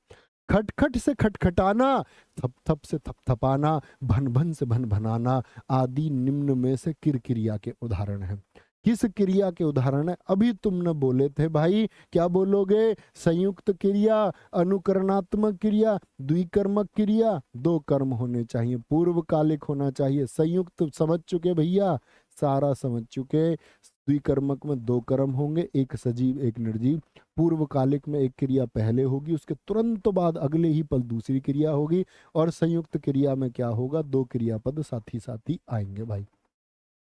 Speaker 1: खटखट से खटखटाना, थप थप से थपथपाना, भन भन से भन भनाना आदि निम्न में से किरकिरिया के उदाहरण हैं। किस क्रिया के उदाहरण है? अभी तुमने बोले थे भाई, क्या बोलोगे? संयुक्त क्रिया, अनुकरणात्मक क्रिया, द्विकर्मक क्रिया। दो कर्म होने चाहिए, पूर्वकालिक होना चाहिए। संयुक्त समझ चुके भैया, सारा समझ चुके। द्विकर्मक में दो कर्म होंगे, एक सजीव एक निर्जीव। पूर्वकालिक में एक क्रिया पहले होगी, उसके तुरंत बाद अगले ही पल दूसरी क्रिया होगी। और संयुक्त क्रिया में क्या होगा? दो क्रियापद साथ ही आएंगे भाई।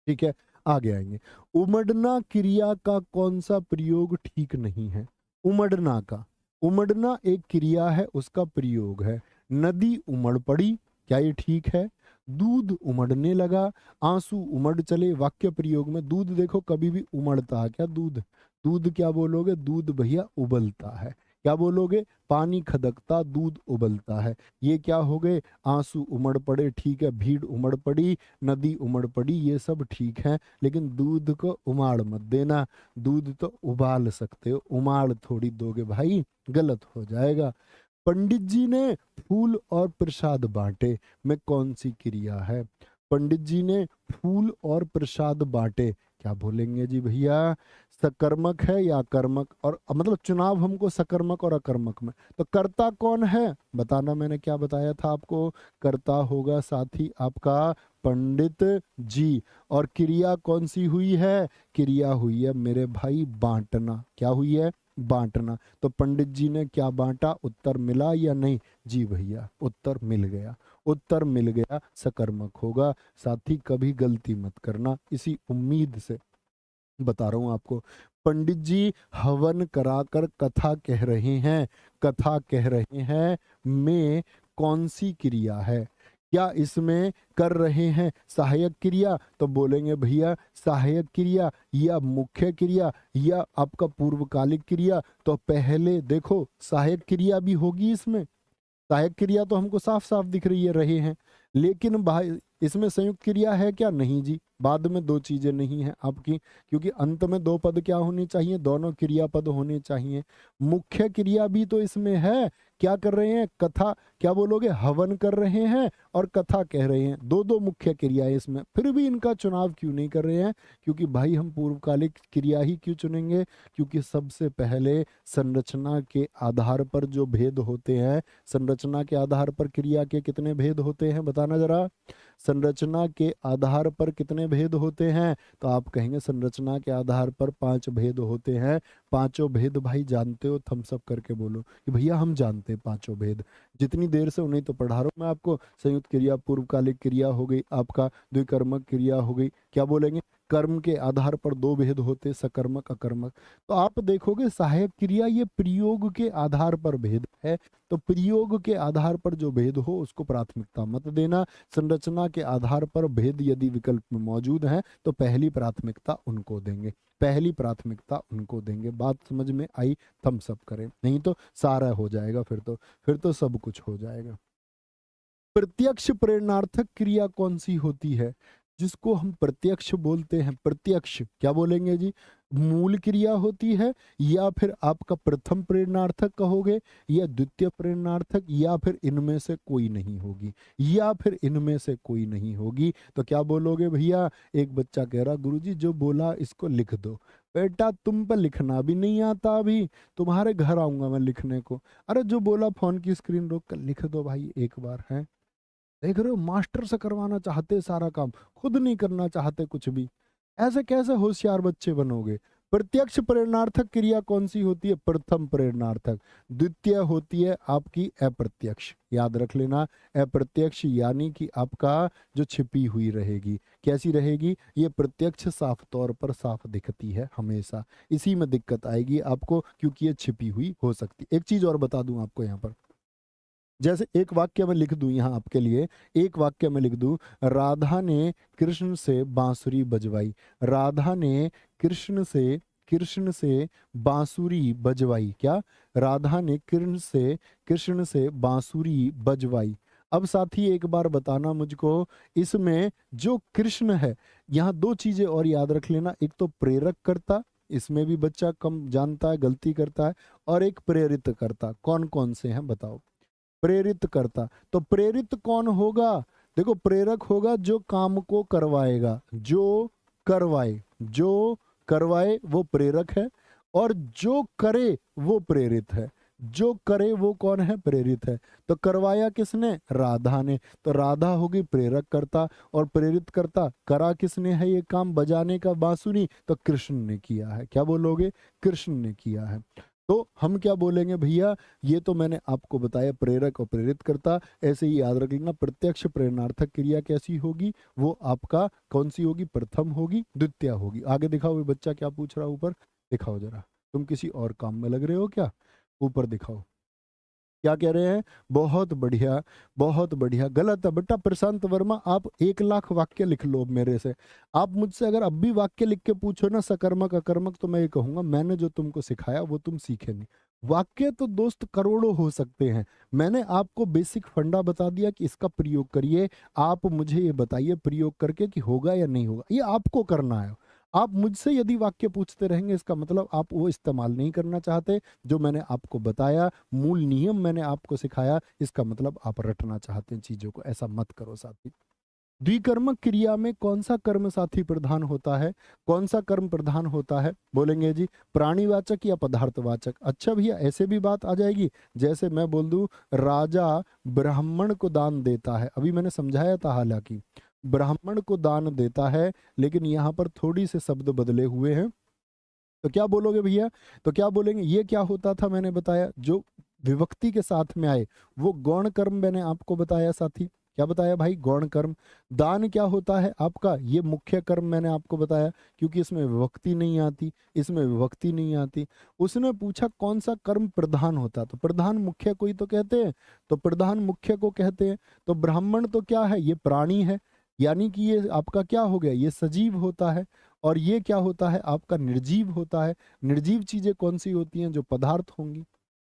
Speaker 1: ठीक है, आगे आएंगे। उमड़ना क्रिया का कौन सा प्रयोग ठीक नहीं है? उमड़ना का, उमड़ना एक क्रिया है, उसका प्रयोग है। नदी उमड़ पड़ी, क्या ये ठीक है? दूध उमड़ने लगा, आंसू उमड़ चले। वाक्य प्रयोग में दूध देखो कभी भी उमड़ता है क्या? दूध, दूध क्या बोलोगे? दूध भैया उबलता है। क्या बोलोगे? पानी खदकता, दूध उबलता है। ये क्या हो गए? आंसू उमड़ पड़े, ठीक है। भीड़ उमड़ पड़ी, नदी उमड़ पड़ी, ये सब ठीक है। लेकिन दूध को उमाड़ मत देना। दूध तो उबाल सकते हो, उमाड़ थोड़ी दोगे भाई, गलत हो जाएगा। पंडित जी ने फूल और प्रसाद बांटे में कौन सी क्रिया है? पंडित जी ने फूल और प्रसाद बांटे, क्या बोलेंगे जी भैया? सकर्मक है या कर्मक? और मतलब चुनाव हमको सकर्मक और अकर्मक में, तो कर्ता कौन है बताना। मैंने क्या बताया था आपको? कर्ता होगा साथी आपका पंडित जी। और क्रिया कौन सी हुई है? क्रिया हुई है मेरे भाई बांटना। क्या हुई है? बांटना। तो पंडित जी ने क्या बांटा? उत्तर मिला या नहीं? जी भैया उत्तर मिल गया, उत्तर मिल गया, सकर्मक होगा। साथी कभी गलती मत करना, इसी उम्मीद से बता रहा हूं आपको। पंडित जी हवन कराकर कथा कह रहे हैं, कथा कह रहे हैं में कौन सी क्रिया है? क्या इसमें कर रहे हैं सहायक क्रिया? तो बोलेंगे भैया सहायक क्रिया या मुख्य क्रिया या आपका पूर्वकालिक क्रिया। तो पहले देखो सहायक क्रिया भी होगी इसमें, सहायक क्रिया तो हमको साफ साफ दिख रही है, रहे हैं। लेकिन भाई इसमें संयुक्त क्रिया है क्या? नहीं जी, बाद में दो चीजें नहीं है आपकी, क्योंकि अंत में दो पद क्या होनी चाहिए? दोनों क्रियापद होने चाहिए। मुख्य क्रिया भी तो इसमें है। क्या कर रहे हैं? कथा, क्या बोलोगे? हवन कर रहे हैं और कथा कह रहे हैं, दो दो मुख्य क्रियाएं इसमें। फिर भी इनका चुनाव क्यों नहीं कर रहे हैं? क्योंकि भाई हम पूर्वकालिक क्रिया ही क्यों चुनेंगे? क्योंकि सबसे पहले संरचना के आधार पर जो भेद होते हैं, संरचना के आधार पर क्रिया के कितने भेद होते हैं बताना जरा। संरचना के आधार पर कितने भेद होते हैं? तो आप कहेंगे संरचना के आधार पर 5 भेद होते हैं। पांचों भेद भाई जानते हो? थम्स अप करके बोलो कि भैया हम जानते हैं पांचों भेद। जितनी देर से उन्हें तो पढ़ा रहा हूं मैं आपको। संयुक्त क्रिया, पूर्वकालिक क्रिया हो गई आपका, द्विकर्मक क्रिया हो गई। क्या बोलेंगे? कर्म के आधार पर दो भेद होते, सकर्मक अकर्मक। तो आप देखोगे सहायक क्रिया ये प्रयोग के आधार पर भेद है। तो प्रयोग के आधार पर जो भेद हो उसको प्राथमिकता मत देना। संरचना के आधार पर भेद यदि विकल्प में मौजूद हैं तो पहली प्राथमिकता उनको देंगे, पहली प्राथमिकता उनको देंगे। बात समझ में आई? थम्स अप करें, नहीं तो सारा हो जाएगा, फिर तो सब कुछ हो जाएगा। प्रत्यक्ष प्रेरणार्थक क्रिया कौन सी होती है? जिसको हम प्रत्यक्ष बोलते हैं। प्रत्यक्ष क्या बोलेंगे जी? मूल क्रिया होती है, या फिर आपका प्रथम प्रेरणार्थक कहोगे, या द्वितीय प्रेरणार्थक, या फिर इनमें से कोई नहीं होगी, या फिर इनमें से कोई नहीं होगी। तो क्या बोलोगे भैया? एक बच्चा कह रहा गुरुजी जो बोला इसको लिख दो। बेटा तुम पर लिखना भी नहीं आता, अभी तुम्हारे घर आऊंगा मैं लिखने को। अरे जो बोला फोन की स्क्रीन रोक कर लिख दो भाई एक बार। है देख रहे हो, मास्टर से करवाना चाहते सारा काम, खुद नहीं करना चाहते कुछ भी। ऐसे कैसे होशियार बच्चे बनोगे? प्रत्यक्ष प्रेरणार्थक क्रिया कौन सी होती है? प्रथम प्रेरणार्थक। द्वितीय होती है आपकी अप्रत्यक्ष, याद रख लेना। अप्रत्यक्ष यानी कि आपका जो छिपी हुई रहेगी, कैसी रहेगी? ये प्रत्यक्ष साफ तौर पर साफ दिखती है हमेशा, इसी में दिक्कत आएगी आपको, क्योंकि ये छिपी हुई हो सकती। एक चीज और बता दूं आपको यहाँ पर, जैसे एक वाक्य में लिख दूं यहाँ आपके लिए, एक वाक्य में लिख दूं, राधा ने कृष्ण से बांसुरी बजवाई। राधा ने कृष्ण से बांसुरी बजवाई। क्या? राधा ने कृष्ण से बांसुरी बजवाई। अब साथी एक बार बताना मुझको, इसमें जो कृष्ण है, यहाँ दो चीजें और याद रख लेना। एक तो प्रेरक करता, इसमें भी बच्चा कम जानता है, गलती करता है, और एक प्रेरित करता। कौन कौन से हैं बताओ? प्रेरित करता। तो प्रेरित कौन होगा? देखो, प्रेरक होगा जो काम को करवाएगा, जो करवाए वो प्रेरक है, और जो करे वो प्रेरित है। जो करे वो कौन है? प्रेरित है। तो करवाया किसने? राधा ने। तो राधा होगी प्रेरक करता, और प्रेरित करता करा किसने है ये काम बजाने का, बांसुरी? तो कृष्ण ने किया है। क्या बोलोगे? कृष्ण ने किया है। तो हम क्या बोलेंगे भैया? ये तो मैंने आपको बताया प्रेरक और प्रेरित करता। ऐसे ही याद रख लेना, प्रत्यक्ष प्रेरणार्थक क्रिया कैसी होगी? वो आपका कौन सी होगी? प्रथम होगी, द्वितीय होगी। आगे दिखाओ, ये बच्चा क्या पूछ रहा है ऊपर, दिखाओ जरा। तुम किसी और काम में लग रहे हो क्या? ऊपर दिखाओ क्या कह रहे हैं। बहुत बढ़िया, बहुत बढ़िया। गलत है बेटा प्रशांत वर्मा, आप 1 लाख वाक्य लिख लो अब मेरे से। आप मुझसे अगर अब भी वाक्य लिख के पूछो ना, सकर्मक अकर्मक, तो मैं ये कहूंगा मैंने जो तुमको सिखाया वो तुम सीखे नहीं। वाक्य तो दोस्त करोड़ों हो सकते हैं, मैंने आपको बेसिक फंडा बता दिया कि इसका प्रयोग करिए। आप मुझे ये बताइए प्रयोग करके कि होगा या नहीं होगा, ये आपको करना है। आप मुझसे यदि वाक्य पूछते रहेंगे, इसका मतलब आप वो इस्तेमाल नहीं करना चाहते जो मैंने आपको बताया, मूल नियम मैंने आपको सिखाया, इसका मतलब आप रटना चाहते हैं चीजों को। ऐसा मत करो साथी। द्विकर्मक क्रिया में कौन सा कर्म साथी प्रधान होता है? कौन सा कर्म प्रधान होता है? बोलेंगे जी प्राणीवाचक या पदार्थवाचक। अच्छा भैया, ऐसे भी बात आ जाएगी, जैसे मैं बोल दूं राजा ब्राह्मण को दान देता है। अभी मैंने समझाया था, हालांकि ब्राह्मण को दान देता है, लेकिन यहाँ पर थोड़ी से शब्द बदले हुए हैं। तो क्या बोलोगे भैया? तो क्या बोलेंगे? ये क्या होता था मैंने बताया, जो विभक्ति के साथ में आए वो गौण कर्म मैंने आपको बताया साथी। क्या बताया भाई? गौण कर्म। दान क्या होता है आपका? ये मुख्य कर्म मैंने आपको बताया, क्योंकि इसमें विभक्ति नहीं आती, इसमें विभक्ति नहीं आती। उसने पूछा कौन सा कर्म प्रधान होता, तो प्रधान मुख्य को ही तो कहते हैं, तो प्रधान मुख्य को कहते हैं। तो ब्राह्मण तो क्या है? ये प्राणी है, यानी कि ये आपका क्या हो गया? ये सजीव होता है। और ये क्या होता है? आपका निर्जीव होता है। निर्जीव चीजें कौन सी होती हैं? जो पदार्थ होंगी,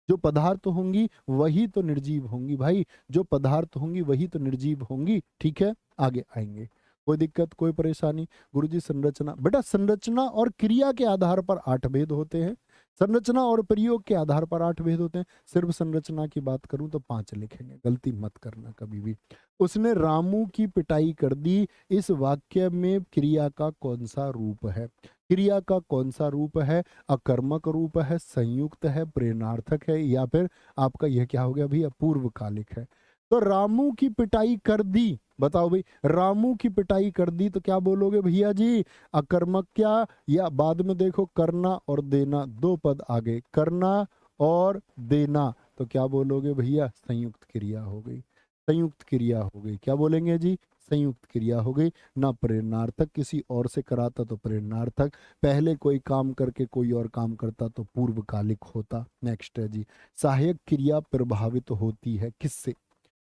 Speaker 1: जो पदार्थ होंगी वही तो निर्जीव होंगी भाई, जो पदार्थ होंगी वही तो निर्जीव होंगी। ठीक है, आगे आएंगे। कोई दिक्कत, कोई परेशानी? गुरुजी संरचना, बेटा संरचना और क्रिया के आधार पर 8 भेद होते हैं, संरचना और प्रयोग के आधार पर 8 भेद होते हैं। सिर्फ संरचना की बात करूं तो 5 लिखेंगे, गलती मत करना कभी भी। उसने रामू की पिटाई कर दी, इस वाक्य में क्रिया का कौन सा रूप है? क्रिया का कौन सा रूप है? अकर्मक रूप है, संयुक्त है, प्रेरणार्थक है, या फिर आपका यह क्या हो गया भैया? पूर्वकालिक है। तो रामू की पिटाई कर दी, बताओ भाई, रामू की पिटाई कर दी तो क्या बोलोगे भैया जी? अकर्मक क्या? या बाद में देखो करना और देना, 2 पद आगे, करना और देना, तो क्या बोलोगे भैया? संयुक्त क्रिया हो गई, संयुक्त क्रिया हो गई। क्या बोलेंगे जी? संयुक्त क्रिया हो गई ना। प्रेरणार्थक किसी और से कराता तो प्रेरणार्थक, पहले कोई काम करके कोई और काम करता तो पूर्वकालिक होता। नेक्स्ट है जी, सहायक क्रिया प्रभावित होती है किससे?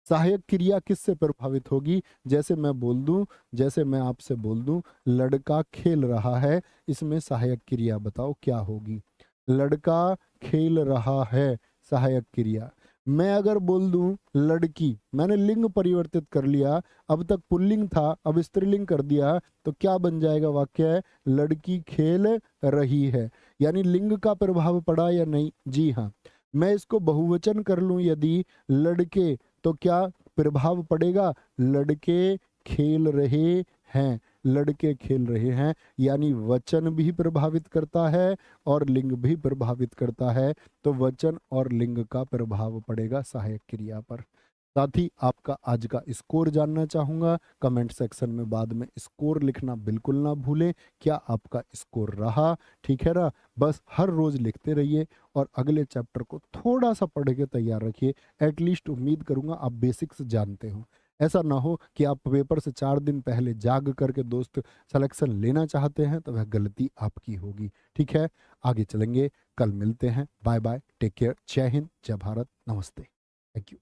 Speaker 1: सहायक क्रिया किससे प्रभावित होगी? जैसे मैं बोल दूं, जैसे मैं आपसे बोल दूं लड़का खेल रहा है, इसमें सहायक क्रिया बताओ क्या होगी? लड़का खेल रहा है, सहायक क्रिया। मैं अगर बोल दूं लड़की, मैंने लिंग परिवर्तित कर लिया, अब तक पुल्लिंग था अब स्त्रीलिंग कर दिया, तो क्या बन जाएगा वाक्य? है लड़की खेल रही है, यानी लिंग का प्रभाव पड़ा या नहीं? जी हाँ। मैं इसको बहुवचन कर लूं यदि लड़के, तो क्या प्रभाव पड़ेगा? लड़के खेल रहे हैं, लड़के खेल रहे हैं, यानी वचन भी प्रभावित करता है और लिंग भी प्रभावित करता है। तो वचन और लिंग का प्रभाव पड़ेगा सहायक क्रिया पर। साथ ही आपका आज का स्कोर जानना चाहूँगा। कमेंट सेक्शन में बाद में स्कोर लिखना बिल्कुल ना भूलें। क्या आपका स्कोर रहा? ठीक है ना? बस हर रोज़ लिखते रहिए और अगले चैप्टर को थोड़ा-सा पढ़ के तैयार रखिए। एटलीस्ट उम्मीद करूँगा आप बेसिक्स जानते हो। ऐसा ना हो कि आप पेपर से 4 दिन पहले जाग करके दोस्त सिलेक्शन लेना चाहते हैं, तो वह गलती आपकी होगी। ठीक है? आगे चलेंगे, कल मिलते हैं। बाय-बाय, टेक केयर, जय हिंद, जय भारत, नमस्ते। Thank you.